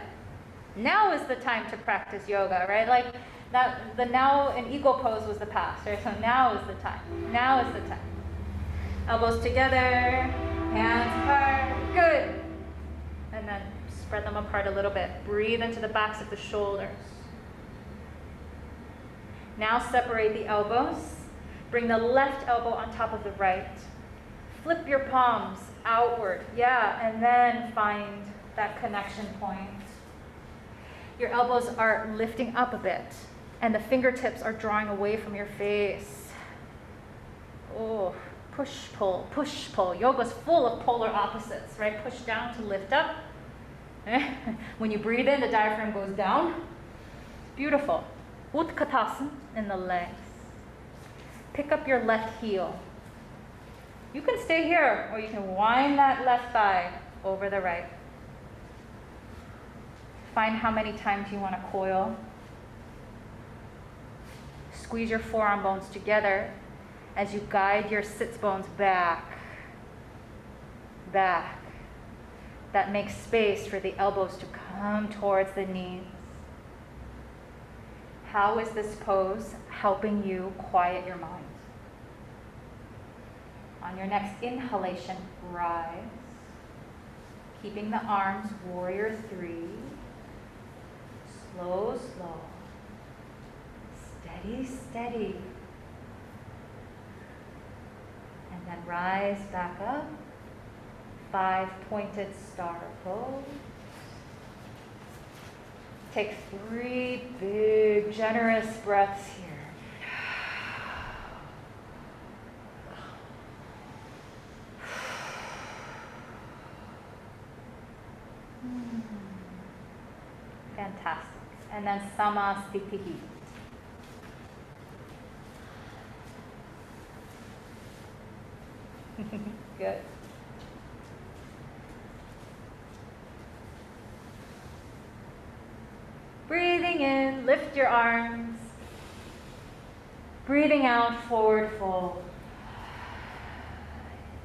Speaker 3: Now is the time to practice yoga, right? Like that, the now in eagle pose was the past, right? So now is the time. Now is the time. Elbows together, hands apart, good. And then spread them apart a little bit. Breathe into the backs of the shoulders. Now separate the elbows. Bring the left elbow on top of the right. Flip your palms outward. Yeah, and then find that connection point. Your elbows are lifting up a bit, and the fingertips are drawing away from your face. Oh. Push, pull, push, pull. Yoga's full of polar opposites, right? Push down to lift up. When you breathe in, the diaphragm goes down. Beautiful. Utkatasana in the legs. Pick up your left heel. You can stay here, or you can wind that left thigh over the right. Find how many times you want to coil. Squeeze your forearm bones together as you guide your sits bones back, back. That makes space for the elbows to come towards the knees. How is this pose helping you quiet your mind? On your next inhalation, rise. Keeping the arms, warrior 3. Slow, slow. Steady, steady. And then rise back up. 5 pointed star pose. Take 3 big, generous breaths here. Fantastic. And then Samasthiti. Good. Breathing in, lift your arms. Breathing out, forward fold.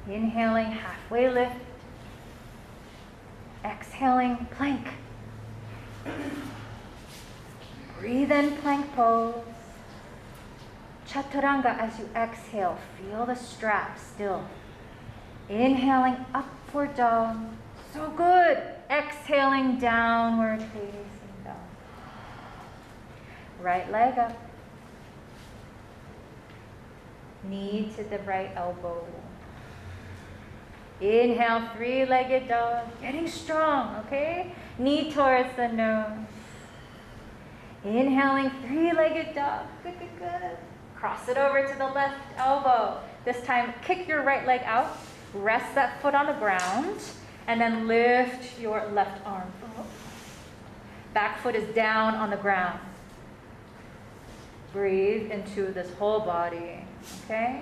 Speaker 3: Inhaling, halfway lift. Exhaling, plank. Breathe in, plank pose. Chaturanga as you exhale. Feel the strap still. Inhaling, upward dog. So good. Exhaling, downward facing dog. Right leg up. Knee to the right elbow. Inhale, three-legged dog. Getting strong, okay? Knee towards the nose. Inhaling, three-legged dog. Good, good, good. Cross it over to the left elbow. This time, kick your right leg out. Rest that foot on the ground. And then lift your left arm up. Back foot is down on the ground. Breathe into this whole body, okay?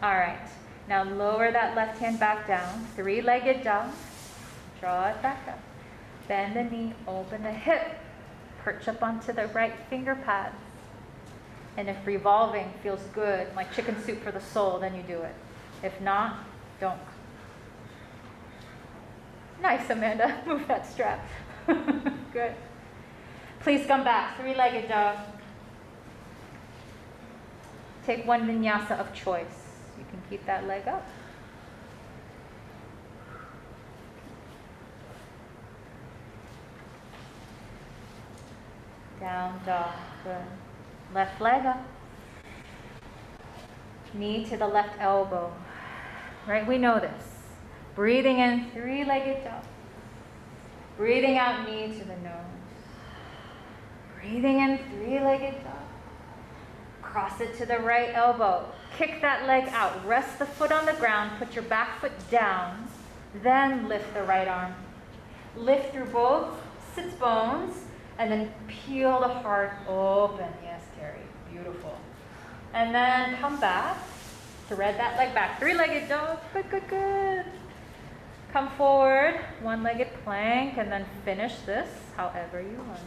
Speaker 3: All right. Now lower that left hand back down. Three-legged dog. Draw it back up. Bend the knee, open the hip. Perch up onto the right finger pads. And if revolving feels good, like chicken soup for the soul, then you do it. If not, don't. Nice, Amanda. Move that strap. Good. Please come back. Three-legged dog. Take one vinyasa of choice. You can keep that leg up. Down dog. Good. Left leg up. Knee to the left elbow. Right? We know this. Breathing in, three-legged dog. Breathing out, knee to the nose. Breathing in, three-legged dog. Cross it to the right elbow. Kick that leg out. Rest the foot on the ground. Put your back foot down. Then lift the right arm. Lift through both sits bones. And then peel the heart open. Yes, Terry. Beautiful. And then come back. Thread that leg back. Three-legged dog. Good, good, good. Come forward. One-legged plank. And then finish this however you want.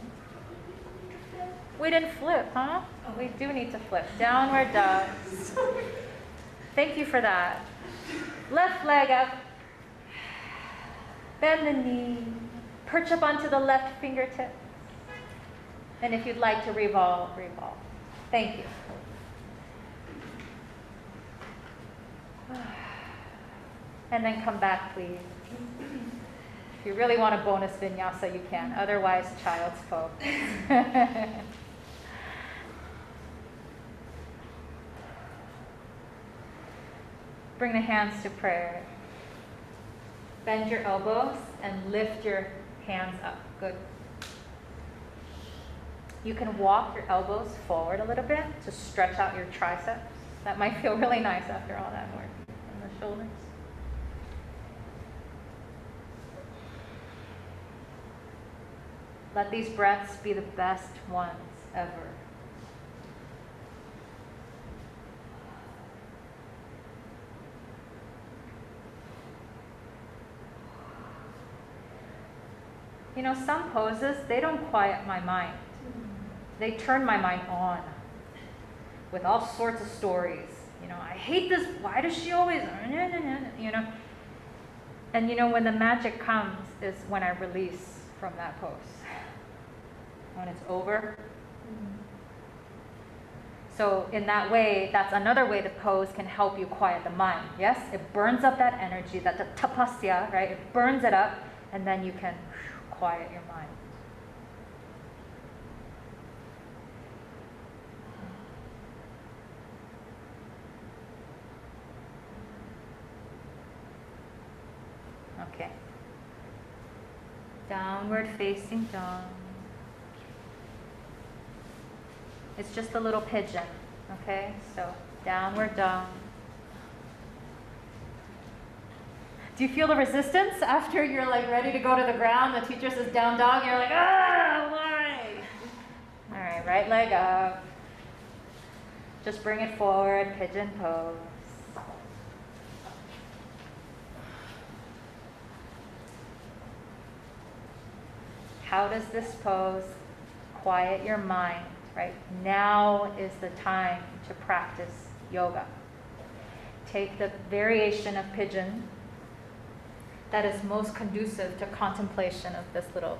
Speaker 3: We didn't flip, huh? We do need to flip. Downward dog. Thank you for that. Left leg up. Bend the knee. Perch up onto the left fingertip. And if you'd like to revolve, revolve. Thank you. And then come back, please. If you really want a bonus vinyasa, you can. Otherwise, child's pose. Bring the hands to prayer. Bend your elbows and lift your hands up. Good. You can walk your elbows forward a little bit to stretch out your triceps. That might feel really nice after all that work on the shoulders. Let these breaths be the best ones ever. You know, some poses, they don't quiet my mind. They turn my mind on with all sorts of stories. You know, I hate this, why does she always, you know. And you know, when the magic comes is when I release from that pose. When it's over. So in that way, that's another way the pose can help you quiet the mind. Yes, it burns up that energy, that the tapasya, right? It burns it up, and then you can quiet your mind. Okay. Downward facing dog. It's just a little pigeon, okay? So downward dog. Do you feel the resistance after you're like ready to go to the ground? The teacher says down dog, and you're like, ah, why? All right, right leg up. Just bring it forward, pigeon pose. How does this pose quiet your mind, right? Now is the time to practice yoga. Take the variation of pigeon that is most conducive to contemplation of this little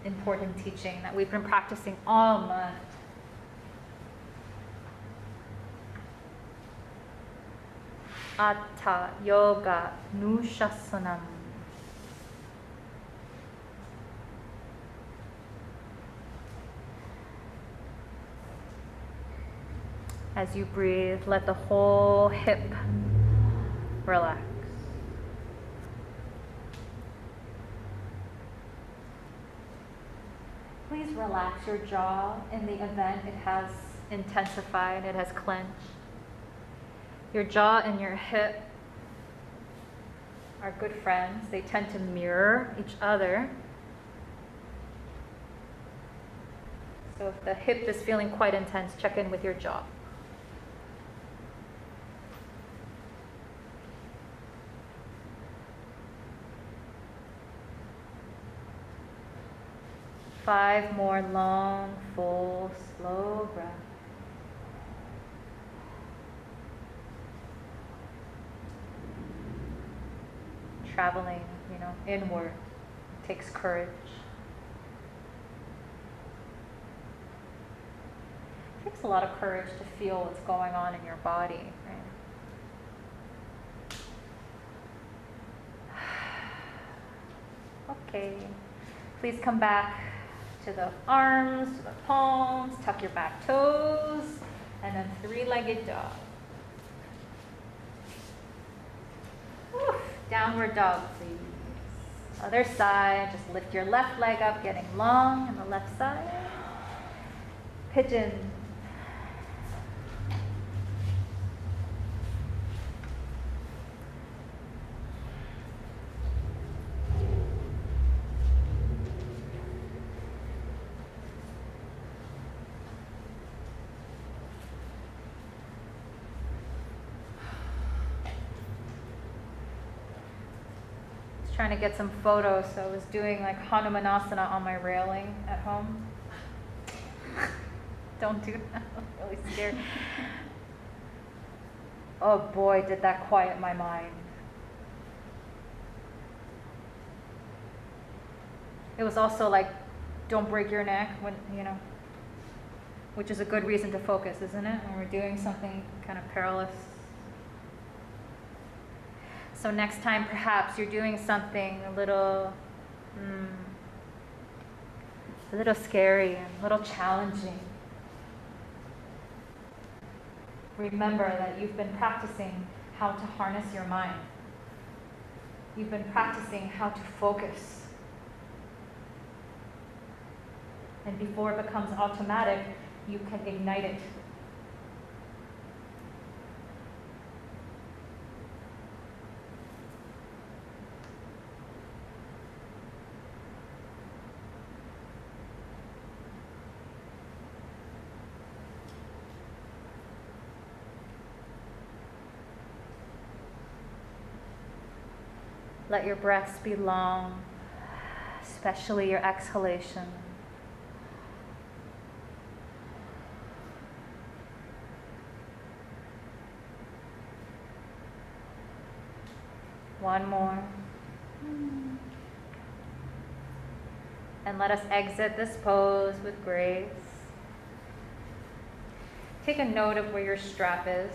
Speaker 3: important teaching that we've been practicing all month. Atha Yoga Anushasanam. As you breathe, let the whole hip relax. Please relax your jaw in the event it has intensified, it has clenched. Your jaw and your hip are good friends. They tend to mirror each other. So if the hip is feeling quite intense, check in with your jaw. Five more long, full, slow breaths. Traveling, inward takes courage. It takes a lot of courage to feel what's going on in your body, right? Okay. Please come back to the arms, to the palms, tuck your back toes, and then three-legged dog. Whew. Downward dog, please. Other side, just lift your left leg up, getting long on the left side. Pigeon. Trying to get some photos, so I was doing like Hanumanasana on my railing at home. Don't do that, I'm really scared. Oh boy, did that quiet my mind. It was also like, don't break your neck when, which is a good reason to focus, isn't it? When we're doing something kind of perilous. So next time, perhaps you're doing something a little scary and a little challenging. Remember that you've been practicing how to harness your mind. You've been practicing how to focus. And before it becomes automatic, you can ignite it. Let your breaths be long, especially your exhalation. One more. And let us exit this pose with grace. Take a note of where your strap is.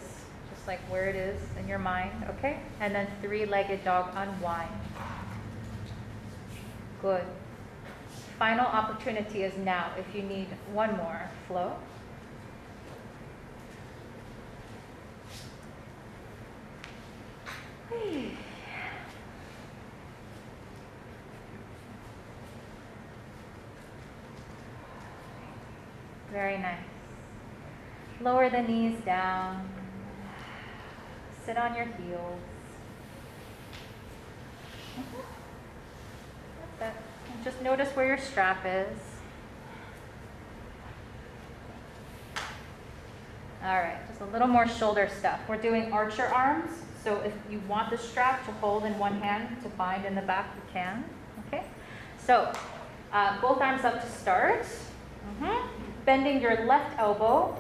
Speaker 3: Like where it is in your mind, okay? And then three-legged dog, unwind. Good. Final opportunity is now. If you need one more, flow. Very nice. Lower the knees down. Sit on your heels. That's it. And just notice where your strap is. All right, just a little more shoulder stuff. We're doing archer arms, so if you want the strap to hold in one hand to bind in the back, you can. Okay? So, both arms up to start. Bending your left elbow.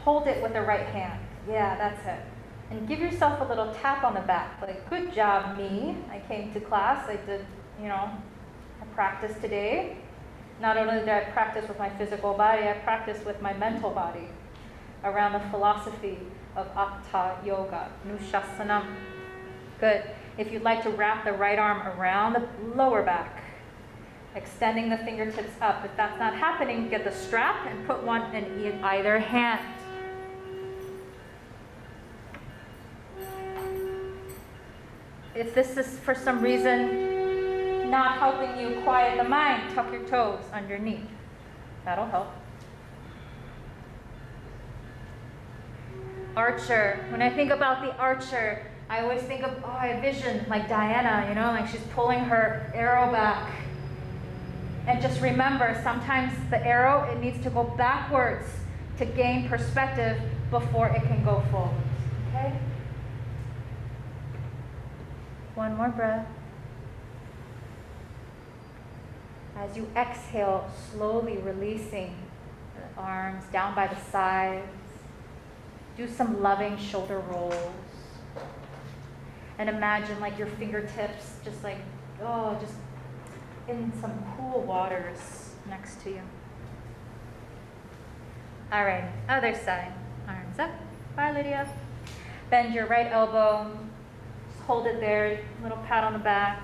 Speaker 3: Hold it with the right hand. Yeah, that's it. And give yourself a little tap on the back. Like, good job, me. I came to class. I did, I practiced today. Not only did I practice with my physical body, I practiced with my mental body around the philosophy of Atha Yoga Anushasanam. Good. If you'd like to wrap the right arm around the lower back, extending the fingertips up. If that's not happening, get the strap and put one in either hand. If this is for some reason not helping you quiet the mind, tuck your toes underneath. That'll help. Archer. When I think about the archer, I always think of, I vision like Diana, like she's pulling her arrow back. And just remember, sometimes the arrow, it needs to go backwards to gain perspective before it can go forward. Okay? One more breath. As you exhale, slowly releasing the arms down by the sides. Do some loving shoulder rolls. And imagine like your fingertips just like, just in some cool waters next to you. All right, other side. Arms up. Bye, Lydia. Bend your right elbow. Just hold it there. Little pat on the back.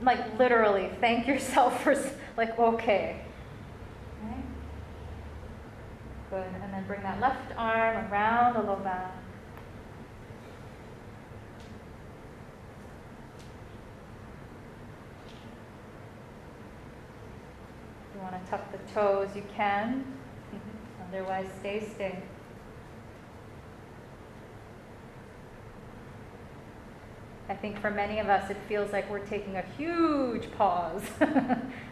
Speaker 3: Like literally, thank yourself for like, okay. Good, and then bring that left arm around the low back. If you want to tuck the toes, you can. Otherwise, stay. I think for many of us, it feels like we're taking a huge pause,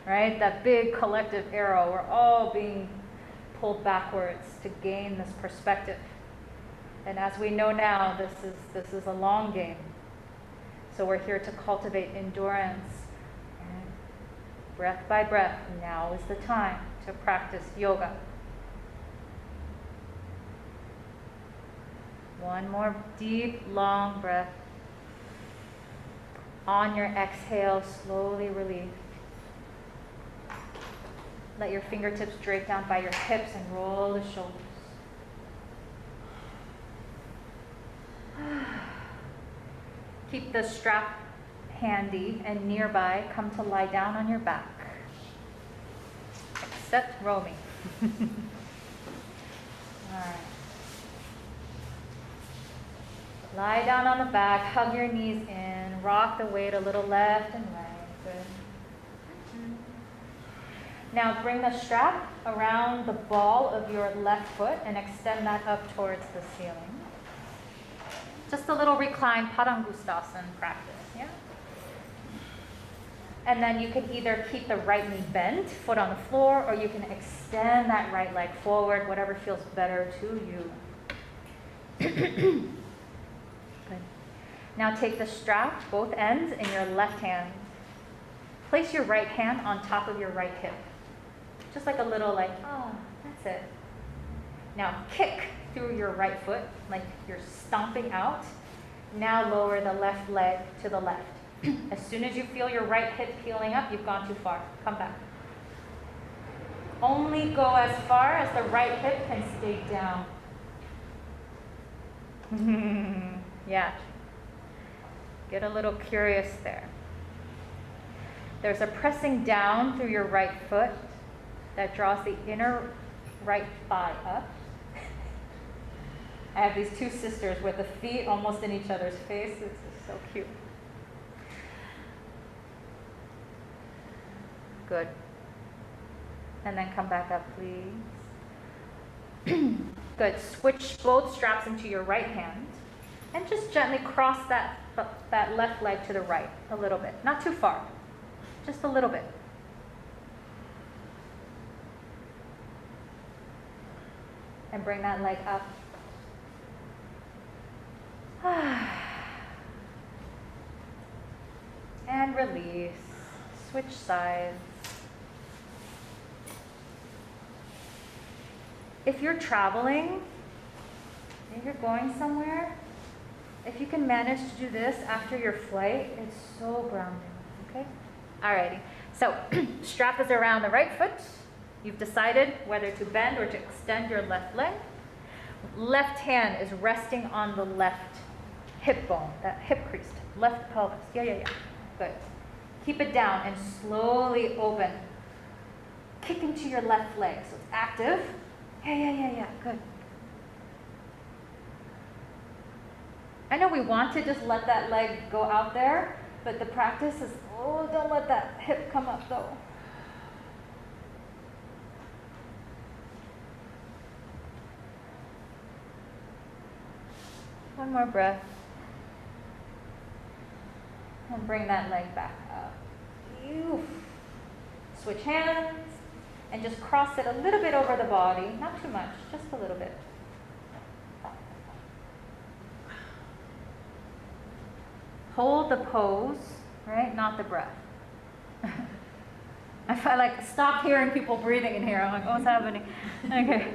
Speaker 3: right? That big collective arrow, we're all being pulled backwards to gain this perspective. And as we know now, this is a long game. So we're here to cultivate endurance. And breath by breath, now is the time to practice yoga. One more deep, long breath. On your exhale, slowly release. Let your fingertips drape down by your hips and roll the shoulders. Keep the strap handy and nearby. Come to lie down on your back. Except roaming. All right. Lie down on the back, hug your knees in, rock the weight a little left and right. Good. Now bring the strap around the ball of your left foot and extend that up towards the ceiling. Just a little reclined Padangustasana practice, yeah? And then you can either keep the right knee bent, foot on the floor, or you can extend that right leg forward, whatever feels better to you. Good. Now take the strap, both ends, in your left hand. Place your right hand on top of your right hip. Just like a little that's it. Now kick through your right foot, like you're stomping out. Now lower the left leg to the left. As soon as you feel your right hip peeling up, you've gone too far. Come back. Only go as far as the right hip can stay down. Yeah. Get a little curious there. There's a pressing down through your right foot that draws the inner right thigh up. I have these two sisters with the feet almost in each other's face. It's just so cute. Good. And then come back up, please. Good. Switch both straps into your right hand and just gently cross that left leg to the right a little bit. Not too far. Just a little bit. And bring that leg up. release. Switch sides. If you're traveling, if you're going somewhere, if you can manage to do this after your flight, it's so grounding, okay? Alrighty, so strap is around the right foot. You've decided whether to bend or to extend your left leg. Left hand is resting on the left hip bone, that hip crease, left pelvis. Yeah. Good. Keep it down and slowly open. Kick into your left leg, so it's active. Yeah. Good. I know we want to just let that leg go out there, but the practice is, oh, don't let that hip come up though. One more breath. And bring that leg back up. Switch hands and just cross it a little bit over the body. Not too much, just a little bit. Hold the pose, right? Not the breath. I felt like stop hearing people breathing in here. I'm like, what's happening? Okay.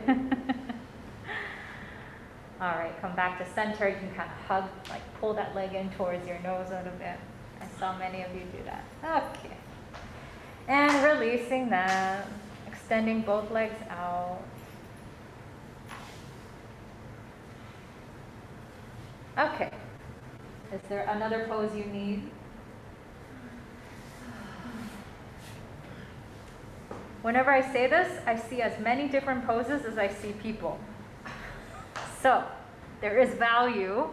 Speaker 3: All right, come back to center. You can kind of hug, like pull that leg in towards your nose a little bit. I saw many of you do that. Okay. And releasing that, extending both legs out. Okay. Is there another pose you need? Whenever I say this, I see as many different poses as I see people. So, there is value.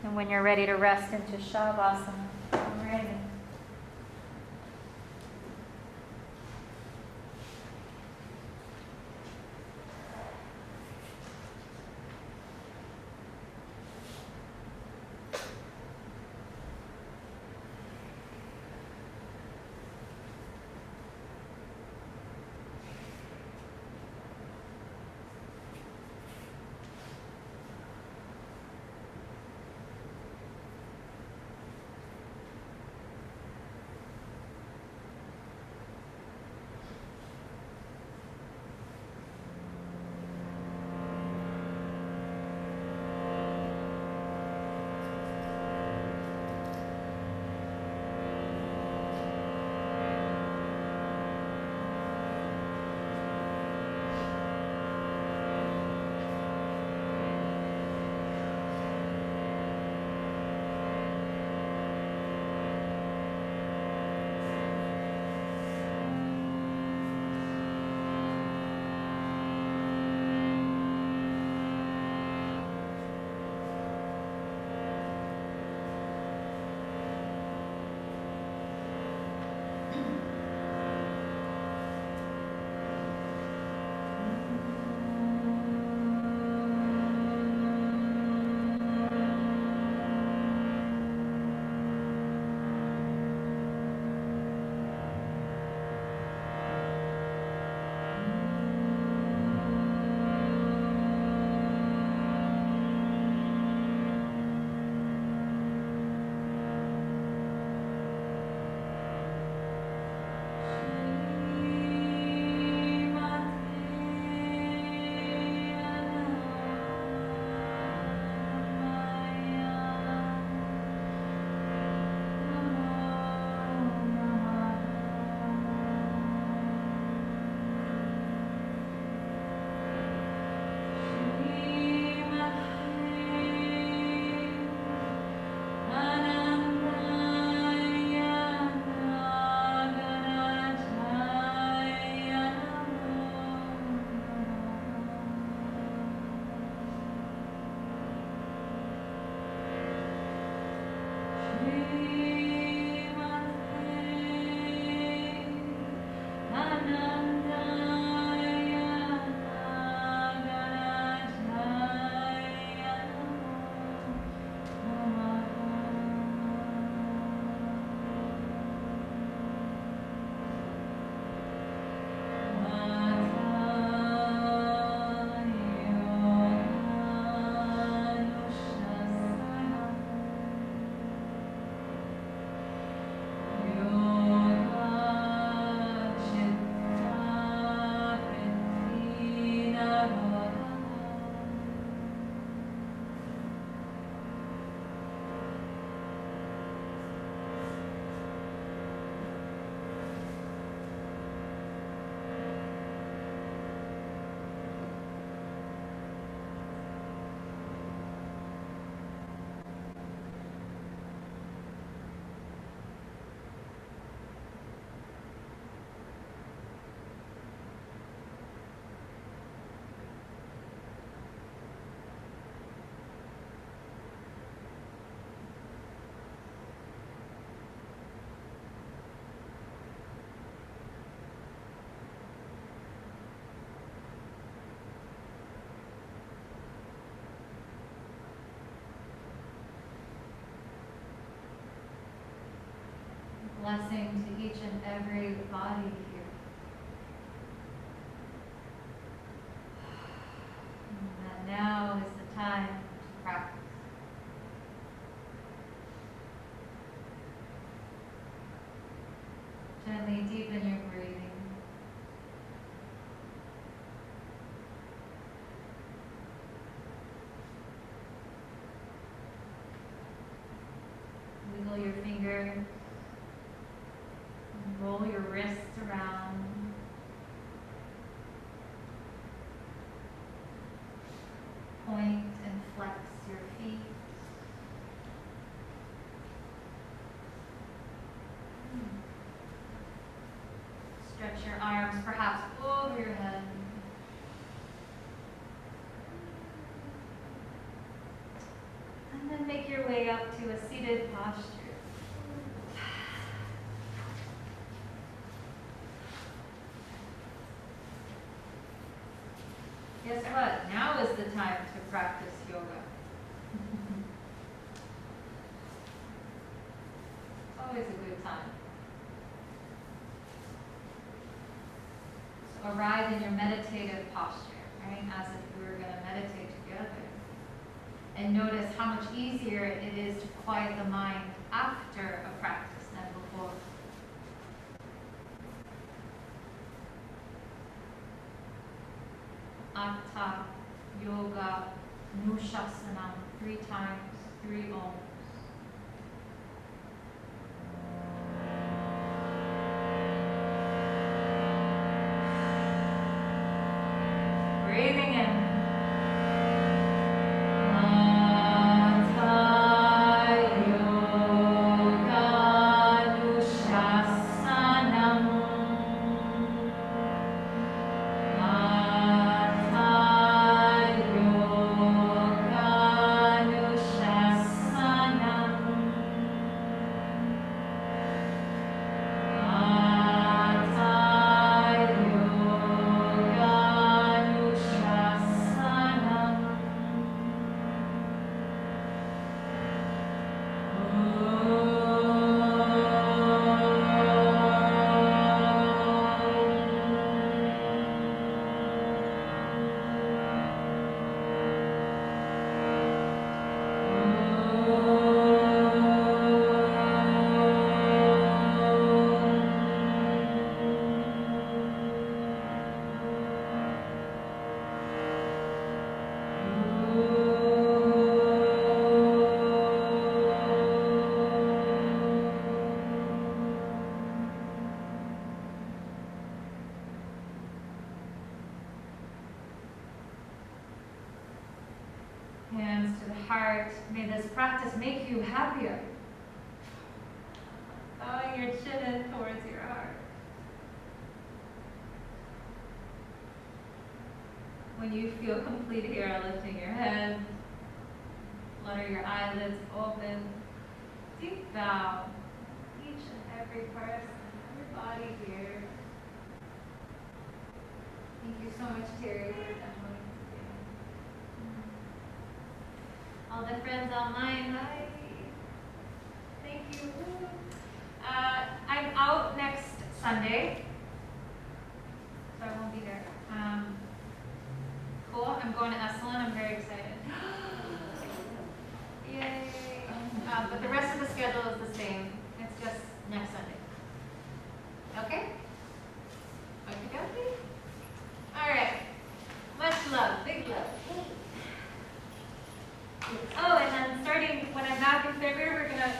Speaker 3: And when you're ready to rest into Shavasana, I'm ready. blessing to each and every body here. And now is the time to practice. Gently deepen your breathing. Wiggle your fingers. Roll your wrists around. Point and flex your feet. Stretch your arms perhaps over your head. And then make your way up to a seated posture. Guess what? Now is the time to practice yoga. It's always a good time. So arrive in your meditative posture, right? As if we were going to meditate together. And notice how much easier it is to quiet the mind after a practice than before. Atha Yoga Anushasanam 3 times, 3 ohms. Breathing in. Hands to the heart. May this practice make you happier. Bowing your chin in towards your heart. When you feel complete here, lifting your head, flutter your eyelids open. Deep bow. Each and every person, every body here. Thank you so much, Terri. All the friends online, hi. Thank you. I'm out next Sunday, so I won't be there. Cool, I'm going to Esalen, I'm very excited. Yay. But the rest of the schedule is the same. It's just next Sunday. Okay? Okay. All right. Much love, big love. Oh, and then starting when I'm back in February, we're going to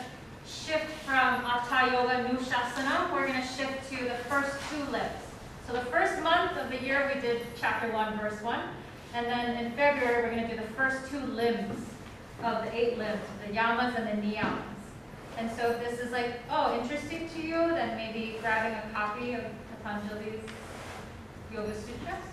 Speaker 3: shift from Atha Yoga Anushasanam. We're going to shift to the first 2 limbs. So the first month of the year, we did chapter 1, verse 1. And then in February, we're going to do the first 2 limbs of the 8 limbs, the yamas and the niyamas. And so if this is like, oh, interesting to you, then maybe grabbing a copy of Patanjali's Yoga Sutras.